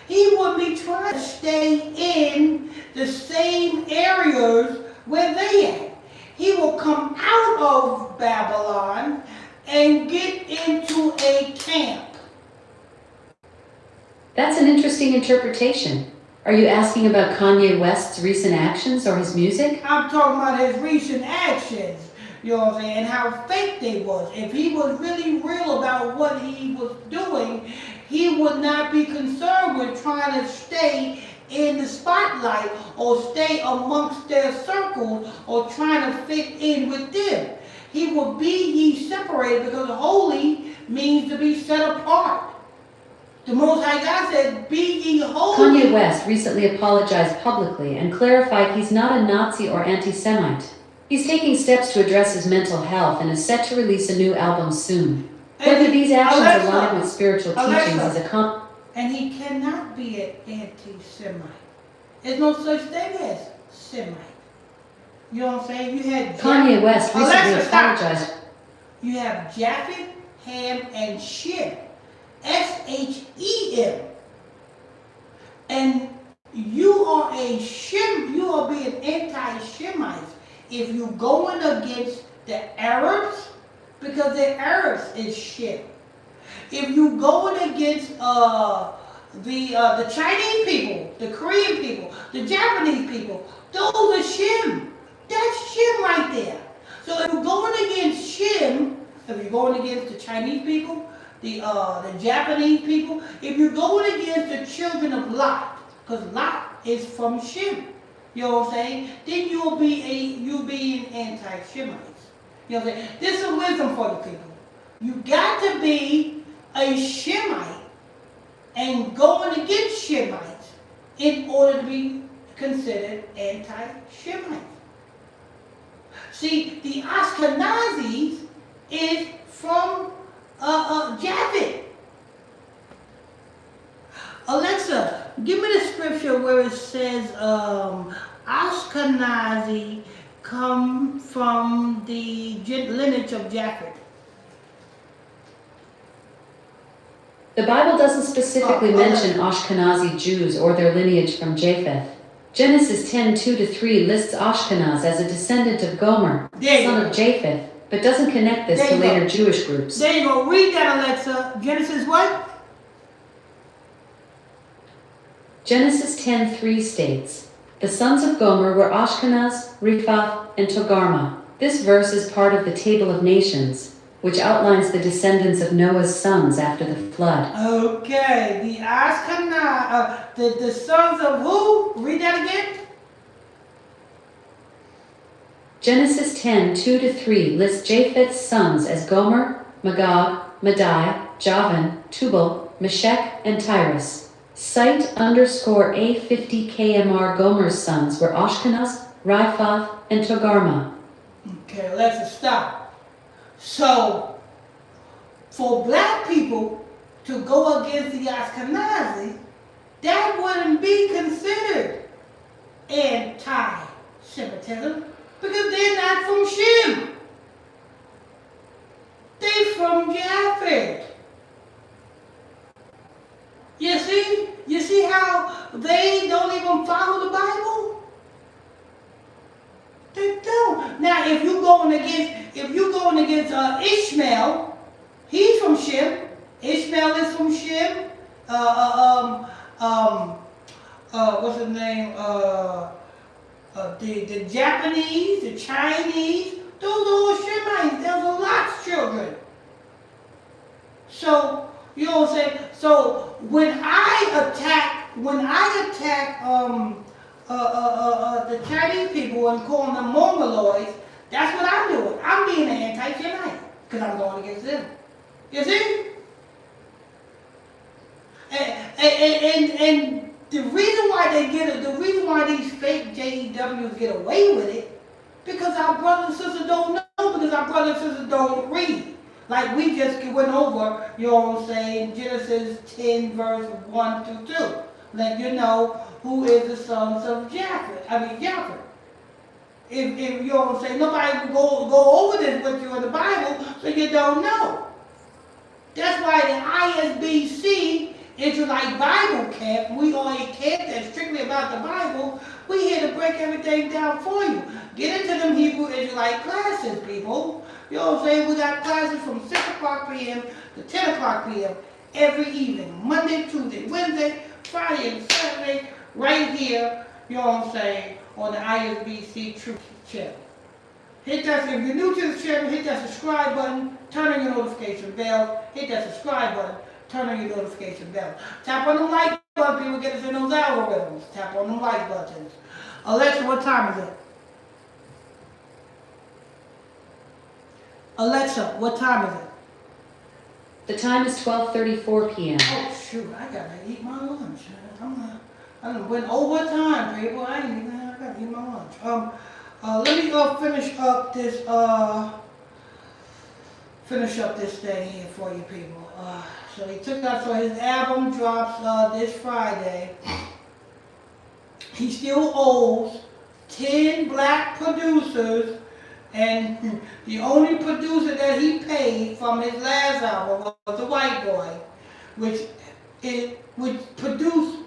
he would be trying to stay in the same areas where they at. He will come out of Babylon and get into a camp. That's an interesting interpretation. Are you asking about Kanye West's recent actions or his music? I'm talking about his recent actions, you know what I'm saying, and how fake they was. If he was really real about what he was doing, he would not be concerned with trying to stay in the spotlight or stay amongst their circles or trying to fit in with them. He will be ye separated, because holy means to be set apart. The Most High God said, "Be ye holy." Kanye West recently apologized publicly and clarified he's not a Nazi or anti-Semite. He's taking steps to address his mental health and is set to release a new album soon. Whether these actions align with spiritual teachings is a And he cannot be an anti-Semite. There's no such thing as Semite. You know what I'm saying? You had Kanye West recently apologized. You have Japheth, Ham, and Shem. Shem. And you are a Shem, you are being anti-Shemite if you're going against the Arabs, because the Arabs is Shem. If you're going against the Chinese people, the Korean people, the Japanese people, those are Shem. That's Shem right there. So if you're going against Shem, if you're going against the Chinese people, the Japanese people, if you're going against the children of Lot, because Lot is from Shem, you know what I'm saying? Then you'll be an anti-Shemites. You know what I'm saying? This is wisdom for the people. You got to be a Shemite and going against Shemites in order to be considered anti-Shemites. See, the Ashkenazis is from Japheth. Alexa, give me the scripture where it says Ashkenazi come from the lineage of Japheth. The Bible doesn't specifically mention Ashkenazi Jews or their lineage from Japheth. Genesis 10:2-3 lists Ashkenaz as a descendant of Gomer, son of Japheth, but doesn't connect this to later Jewish groups. There you go. Read that, Alexa. Genesis what? Genesis 10:3 states, "The sons of Gomer were Ashkenaz, Riphath, and Togarmah." This verse is part of the Table of Nations, which outlines the descendants of Noah's sons after the flood. Okay, the Ashkenaz, the sons of who? Read that again. Genesis 10:2-3 lists Japheth's sons as Gomer, Magog, Madai, Javan, Tubal, Meshech, and Tyrus. Cite _A50KMR Gomer's sons were Ashkenaz, Riphath, and Togarmah. Okay, let's stop. So, for black people to go against the Ashkenazi, that wouldn't be considered anti-Semitism because they're not from Shem. They from Japheth. You see? You see how they don't even follow the Bible? They don't. Now, if you going against Ishmael, he's from Shem. Ishmael is from Shem. What's his name? The Japanese, the Chinese, those are all Shemites. Those are Lot's children. So, you know what I'm saying? So when I attack the Chinese people and call them Mongoloids, that's what I'm doing. I'm being an anti-Semite because I'm going against them. You see? And the reason why the reason why these fake JEWs get away with it, because our brothers and sisters don't know, because our brothers and sisters don't read. Like we just went over, you know what I'm saying, Genesis 10 verse 1 through 2. Let you know who is the sons of Japheth. If you know what I'm saying, nobody will go over this with you in the Bible, so you don't know. That's why the ISBC, Israelite Bible Camp, we are a camp that's strictly about the Bible. We're here to break everything down for you. Get into them Hebrew Israelite classes, people. You know what I'm saying? We got classes from 6 o'clock p.m. to 10 o'clock p.m. every evening. Monday, Tuesday, Wednesday, Friday, and Saturday, right here, you know what I'm saying, on the ISBC Truth channel. Hit that, if you're new to the channel, hit that subscribe button, turn on your notification bell, hit that subscribe button, turn on your notification bell. Tap on the like button, people get us in those algorithms. Tap on the like buttons. Alexa, what time is it? Alexa, what time is it? The time is 12:34 p.m. Oh shoot, I gotta eat my lunch. I done went over time, people. I gotta eat my lunch. Let me finish up this thing here for you people. So he took out, so his album drops this Friday. He still owes 10 black producers, and the only producer that he paid from his last album was a white boy, which produced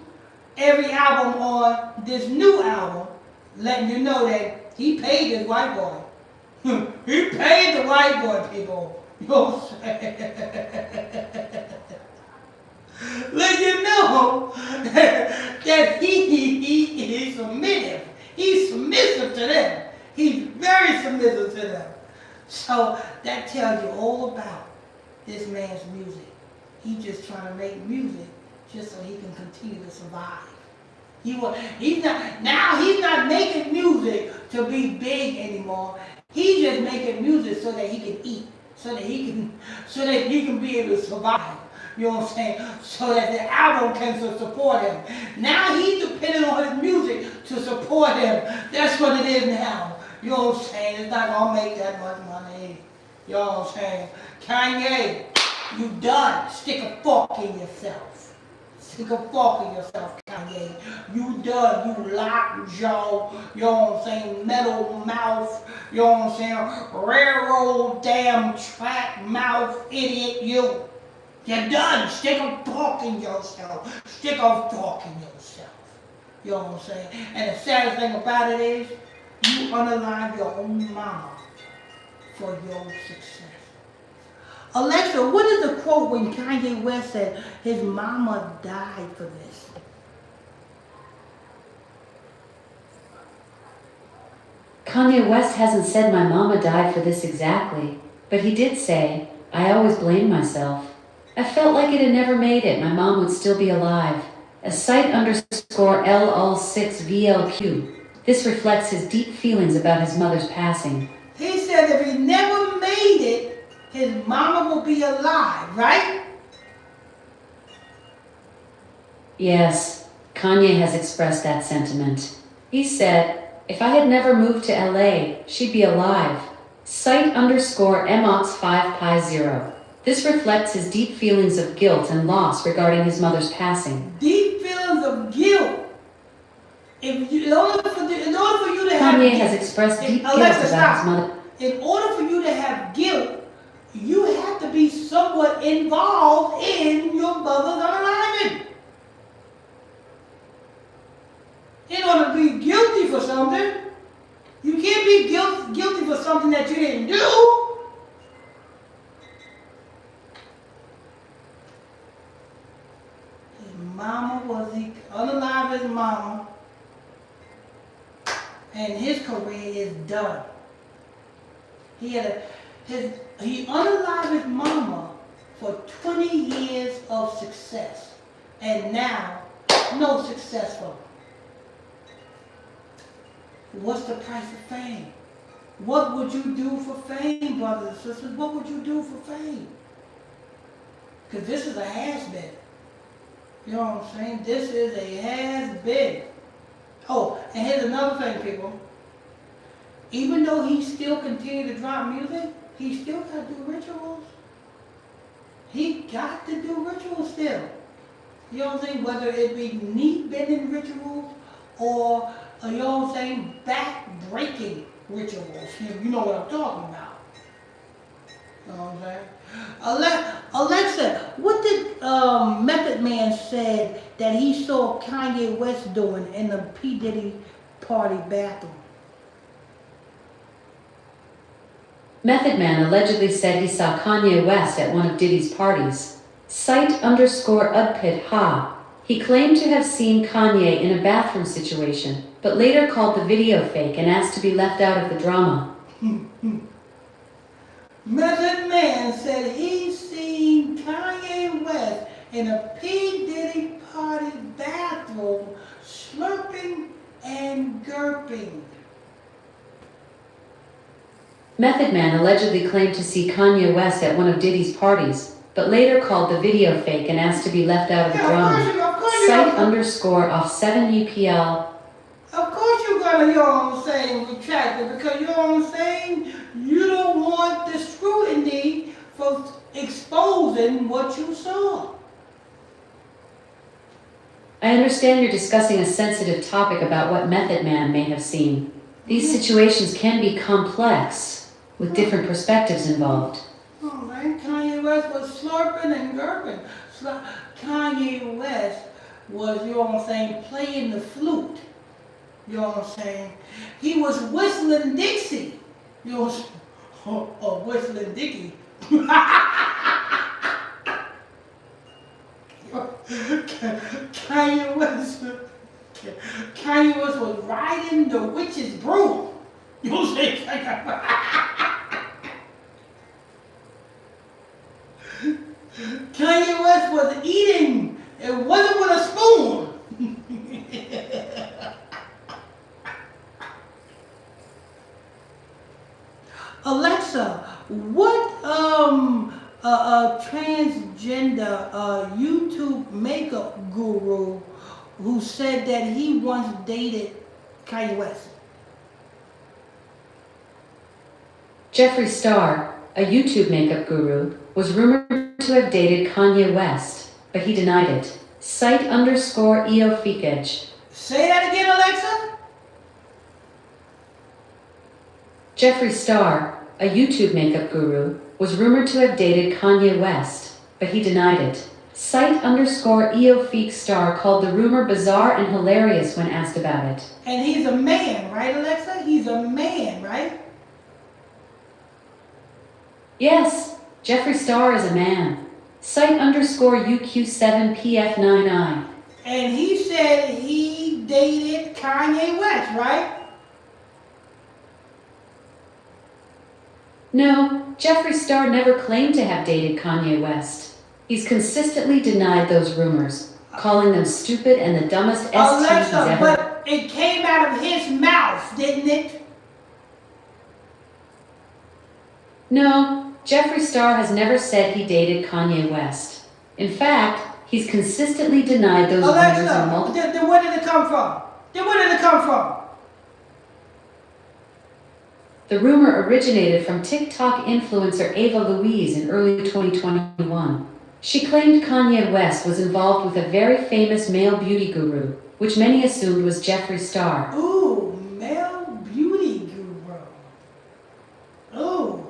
every album on this new album, letting you know that he paid this white boy. He paid the white boy, people. You know what I'm saying? Let you know that he is submissive. He's submissive to them. He's very submissive to them. So that tells you all about this man's music. He's just trying to make music just so he can continue to survive. He's not making music to be big anymore. He's just making music so that he can eat, so that he can be able to survive. You know what I'm saying? So that the album can support him. Now he's depending on his music to support him. That's what it is now. You know what I'm saying? It's not gonna make that much money. You know what I'm saying? Kanye, you done. Stick a fork in yourself. Stick a fork in yourself, Kanye. You done. You lock jaw. You know what I'm saying? Metal mouth. You know what I'm saying? Railroad damn track mouth idiot. You're done. Stick a fork in yourself. Stick a fork in yourself. You know what I'm saying? And the saddest thing about it is, you unalive your own mama for your success. Alexa, what is the quote when Kanye West said his mama died for this? Kanye West hasn't said my mama died for this exactly, but he did say, I always blame myself. I felt like it had never made it, my mom would still be alive. A site_LL6VLQ. This reflects his deep feelings about his mother's passing. He said if he never made it, his mama will be alive, right? Yes, Kanye has expressed that sentiment. He said, If I had never moved to LA, she'd be alive. Site underscore MOX5Pi0. This reflects his deep feelings of guilt and loss regarding his mother's passing. Deep feelings of guilt. In order for you to have Kanye has expressed deep guilt Alexa, about his stop. mother. In order for you to have guilt, you have to be somewhat involved in your mother's unalignment. In order to be guilty for something, you can't be guilty for something that you didn't do. His mama was, he unalived his mama, and his career is done. He unalived his mama for 20 years of success, and now no success for him. What's the price of fame? What would you do for fame, brothers and sisters? What would you do for fame? Because this is a has-been. You know what I'm saying? This is a has-been. Oh, and here's another thing, people. Even though he still continued to drop music, he still got to do rituals. He got to do rituals still. You know what I'm saying? Whether it be knee-bending rituals or, you know what I'm saying, back-breaking rituals. You know what I'm talking about. You know what I'm saying? Alexa, what did Method Man said that he saw Kanye West doing in the P. Diddy party bathroom? Method Man allegedly said he saw Kanye West at one of Diddy's parties. Site underscore Udpit Ha. He claimed to have seen Kanye in a bathroom situation, but later called the video fake and asked to be left out of the drama. Method Man said he seen Kanye West in a P. Diddy party bathroom slurping and gurping. Method Man allegedly claimed to see Kanye West at one of Diddy's parties, but later called the video fake and asked to be left out of the drama. Site underscore off 7 UPL. Of course you're gonna, you know what I'm saying, retract it, because you know what I'm saying? You don't want the scrutiny for exposing what you saw. I understand you're discussing a sensitive topic about what Method Man may have seen. These situations can be complex, with different perspectives involved. Oh man, Kanye West was slurping and gurping. Kanye West was, you know what I'm saying, playing the flute. You know what I'm saying? He was whistling Dixie. You know, or whistling Dickie. Kanye West was riding the witch's broom. You know what I'm saying? Kanye West was eating. It wasn't with a spoon. Alexa, what transgender YouTube makeup guru who said that he once dated Kanye West? Jeffree Star, a YouTube makeup guru, was rumored to have dated Kanye West, but he denied it. Site underscore EOFeekage. Say that again, Alexa. Jeffree Star, a YouTube makeup guru, was rumored to have dated Kanye West, but he denied it. Site underscore EOFeekStar called the rumor bizarre and hilarious when asked about it. And he's a man, right, Alexa? He's a man, right? Yes, Jeffree Star is a man. Site underscore UQ7PF9I. And he said he dated Kanye West, right? No, Jeffree Star never claimed to have dated Kanye West. He's consistently denied those rumors, calling them stupid and the dumbest STs he's Alexa, ever. but it came out of his mouth, didn't it? No, Jeffree Star has never said he dated Kanye West. In fact, he's consistently denied those rumors in multiple. Then where did it come from? Then where did it come from? The rumor originated from TikTok influencer Ava Louise in early 2021. She claimed Kanye West was involved with a very famous male beauty guru, which many assumed was Jeffree Star. Ooh, male beauty guru. Ooh.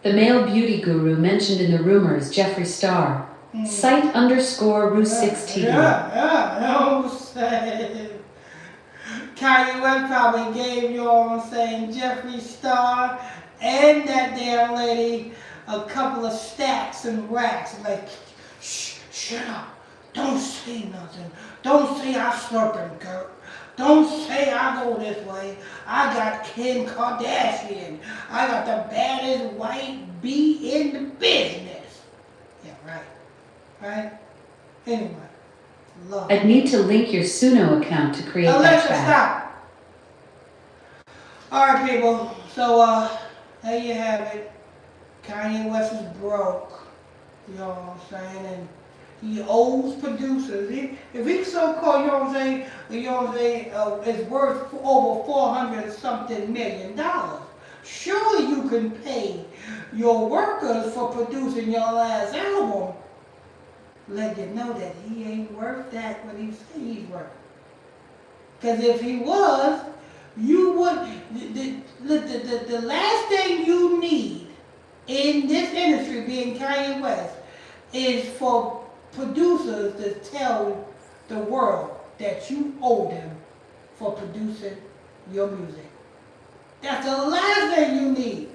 The male beauty guru mentioned in the rumors Jeffree Star. Site _Rue6TV. Yeah, you know what I'm saying? Kanye West probably gave, you know what I'm saying, Jeffree Star and that damn lady a couple of stacks and racks. Like, shh, shut up. Don't say nothing. Don't say I slurping, Kurt. Don't say I go this way. I got Kim Kardashian. I got the baddest white bee in the business. Yeah, right. Right? Anyway. Love. I'd need to link your Suno account to create Alexa, that track. stop. Alright, people. So, there you have it. Kanye West is broke. You know what I'm saying? And he owes producers. If he so-called, you know what I'm saying, is worth over $400-something million, surely you can pay your workers for producing your last album. Let you know that he ain't worth that what he say he's worth. Because if he was, you would, the last thing you need in this industry, being Kanye West, is for producers to tell the world that you owe them for producing your music. That's the last thing you need.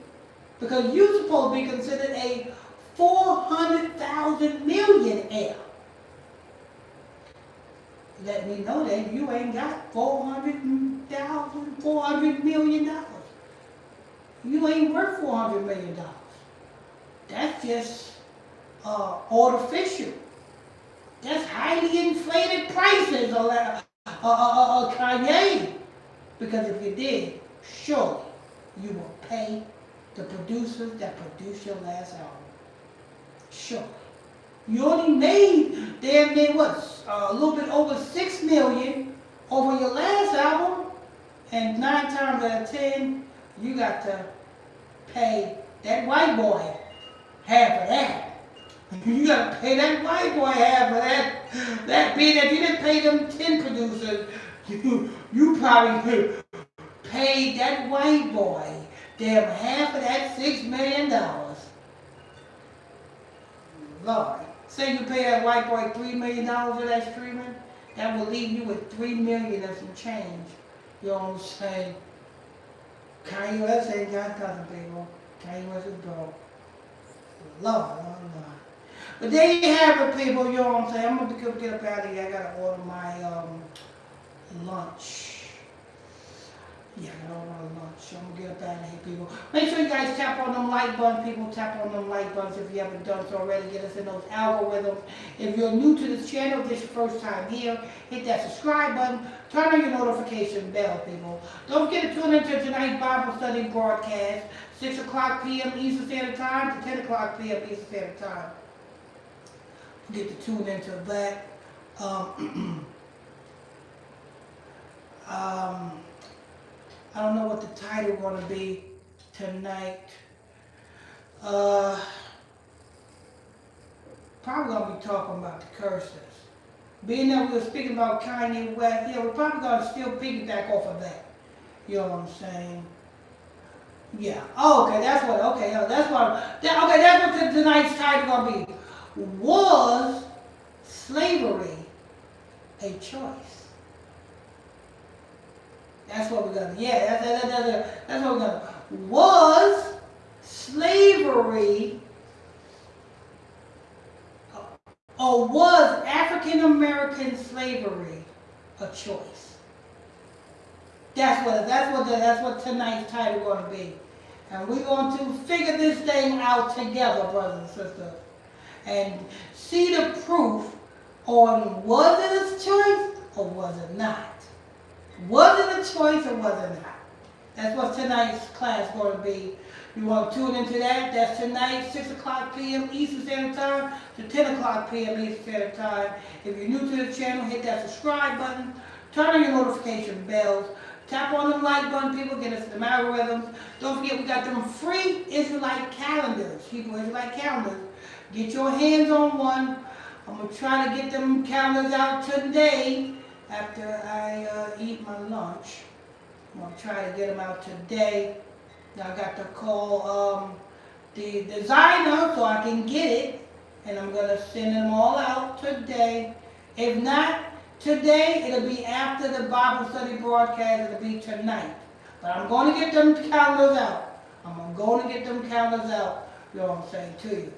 Because you're supposed to be considered a 400,000 millionaire. Let me know that you ain't got $400 million. You ain't worth $400 million. That's just artificial. That's highly inflated prices, Kanye. Because if you did, surely you will pay the producers that produced your last album. Sure. You only made damn near what? A little bit over $6 million over your last album, and 9 times out of 10, you got to pay that white boy half of that. You got to pay that white boy half of that. That being that you didn't pay them 10 producers, you probably paid that white boy damn half of that $6 million. Lord, say you pay that white boy $3 million for that streaming, that will leave you with $3 million and some change. You know what I'm saying? Kanye West ain't got nothing, people. Kanye West is broke. Lord. But there you have it, people. You know what I'm saying? I'm gonna get up out of here. I gotta order my lunch. Yeah, I gotta order my lunch. I'm gonna get up out of here, people. Make sure you guys tap on them like buttons, people. Tap on them like buttons if you haven't done so already. Get us in those algorithms. If you're new to this channel, this is your first time here, hit that subscribe button. Turn on your notification bell, people. Don't forget to tune into tonight's Bible study broadcast, 6 o'clock p.m. Eastern Standard Time to 10 o'clock p.m. Eastern Standard Time. Get to tune into that. I don't know what the title is going to be tonight. Probably going to be talking about the curses. Being that we were speaking about Kanye West, yeah, we're probably going to still piggyback off of that. You know what I'm saying? Yeah. Oh, okay, that's what. Okay, that's what tonight's title going to be. Was slavery a choice? That's what we're gonna. Yeah, that's what we're gonna. Was slavery, or was African American slavery a choice? That's what tonight's title going to be, and we're going to figure this thing out together, brothers and sisters, and see the proof on was it a choice or was it not. Was it a choice or was it not? That's what tonight's class is going to be. You want to tune into that? That's tonight, 6 o'clock p.m. Eastern Standard Time to 10 o'clock p.m. Eastern Standard Time. If you're new to the channel, hit that subscribe button. Turn on your notification bells. Tap on the like button, people, get us the algorithms. Don't forget, we got them free Israelite calendars, Hebrew Israelite calendars. Get your hands on one. I'm going to try to get them calendars out today after I eat my lunch. I'm going to try to get them out today. Now I got to call the designer so I can get it. And I'm going to send them all out today. If not today, it'll be after the Bible study broadcast. It'll be tonight. But I'm going to get them calendars out. I'm going to get them calendars out. You know what I'm saying to you.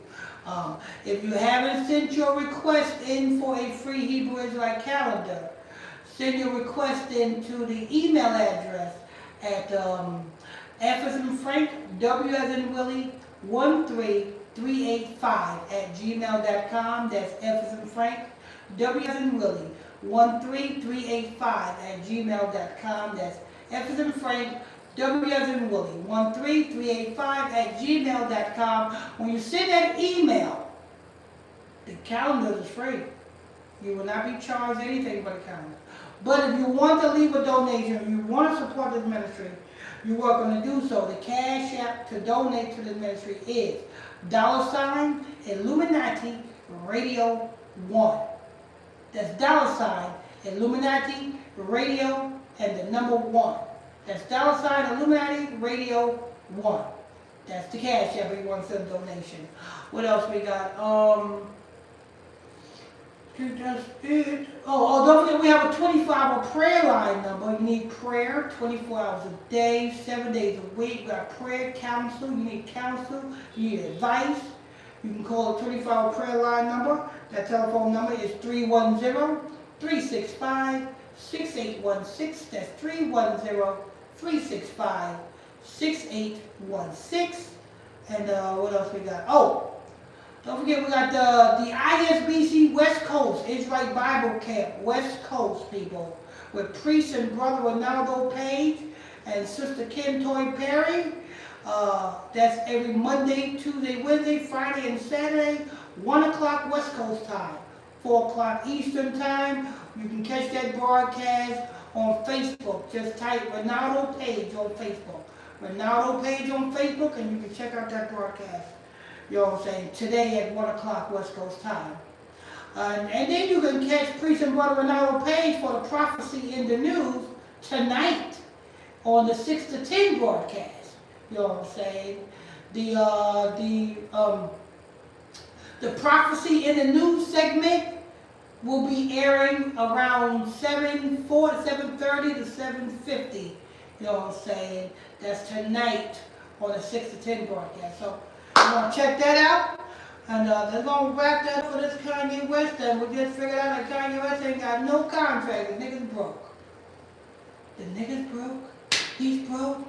If you haven't sent your request in for a free Hebrew Israelite calendar, send your request in to the email address at Frank, W as in Willie, 13385 @gmail.com. That's Frank, W as in Willie, 13385 @gmail.com. That's Frank, W as in Willie, 13385 @gmail.com. When you send that email, the calendar is free. You will not be charged anything for the calendar. But if you want to leave a donation, if you want to support this ministry, you're welcome to do so. The cash app to donate to this ministry is $Illuminati Radio 1. That's $Illuminati Radio and the number 1. That's $Illuminati Radio 1. That's the cash app if you want to send a donation. What else we got? I think that's it. Oh, don't forget we have a 24-hour prayer line number. You need prayer 24 hours a day, 7 days a week. We got prayer, counsel. You need counsel. You need advice. You can call the 24-hour prayer line number. That telephone number is 310-365-6816. That's 310-365-6816. And what else we got? Oh, don't forget, we got the ISBC West Coast, Israelite Bible Camp, West Coast people, with priest and brother Ronaldo Page and sister Kim Toy Perry. That's every Monday, Tuesday, Wednesday, Friday, and Saturday, 1 o'clock West Coast time, 4 o'clock Eastern time. You can catch that broadcast on Facebook. Just type Ronaldo Page on Facebook. Ronaldo Page on Facebook, and you can check out that broadcast. You know what I'm saying? Today at 1 o'clock West Coast time. And then you can catch Priest and Brother Ronaldo Page for the Prophecy in the News tonight on the 6 to 10 broadcast. You know what I'm saying? The Prophecy in the News segment will be airing around 7:30 to 7:50. You know what I'm saying? That's tonight on the 6 to 10 broadcast. So you want to check that out? And they're going to wrap that up for this Kanye West. And we just figured out that Kanye West ain't got no contract. The nigga's broke. The nigga's broke. He's broke.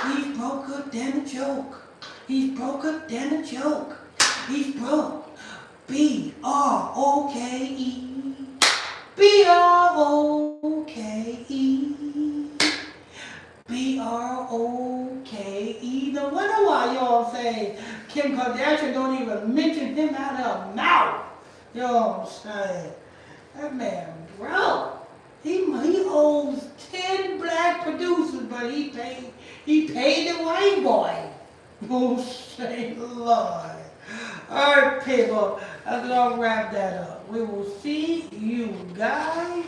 He's broker than a joke. He's broker than a joke. He's broke. B-R-O-K-E. B-R-O-K-E. B-R-O-K-E. No wonder why y'all say Kim Kardashian don't even mention him out of her mouth. You know what I'm saying? That man broke. He owes 10 black producers, but he paid the white boy. Oh, say Lord. All right, people. I'm going to wrap that up. We will see you guys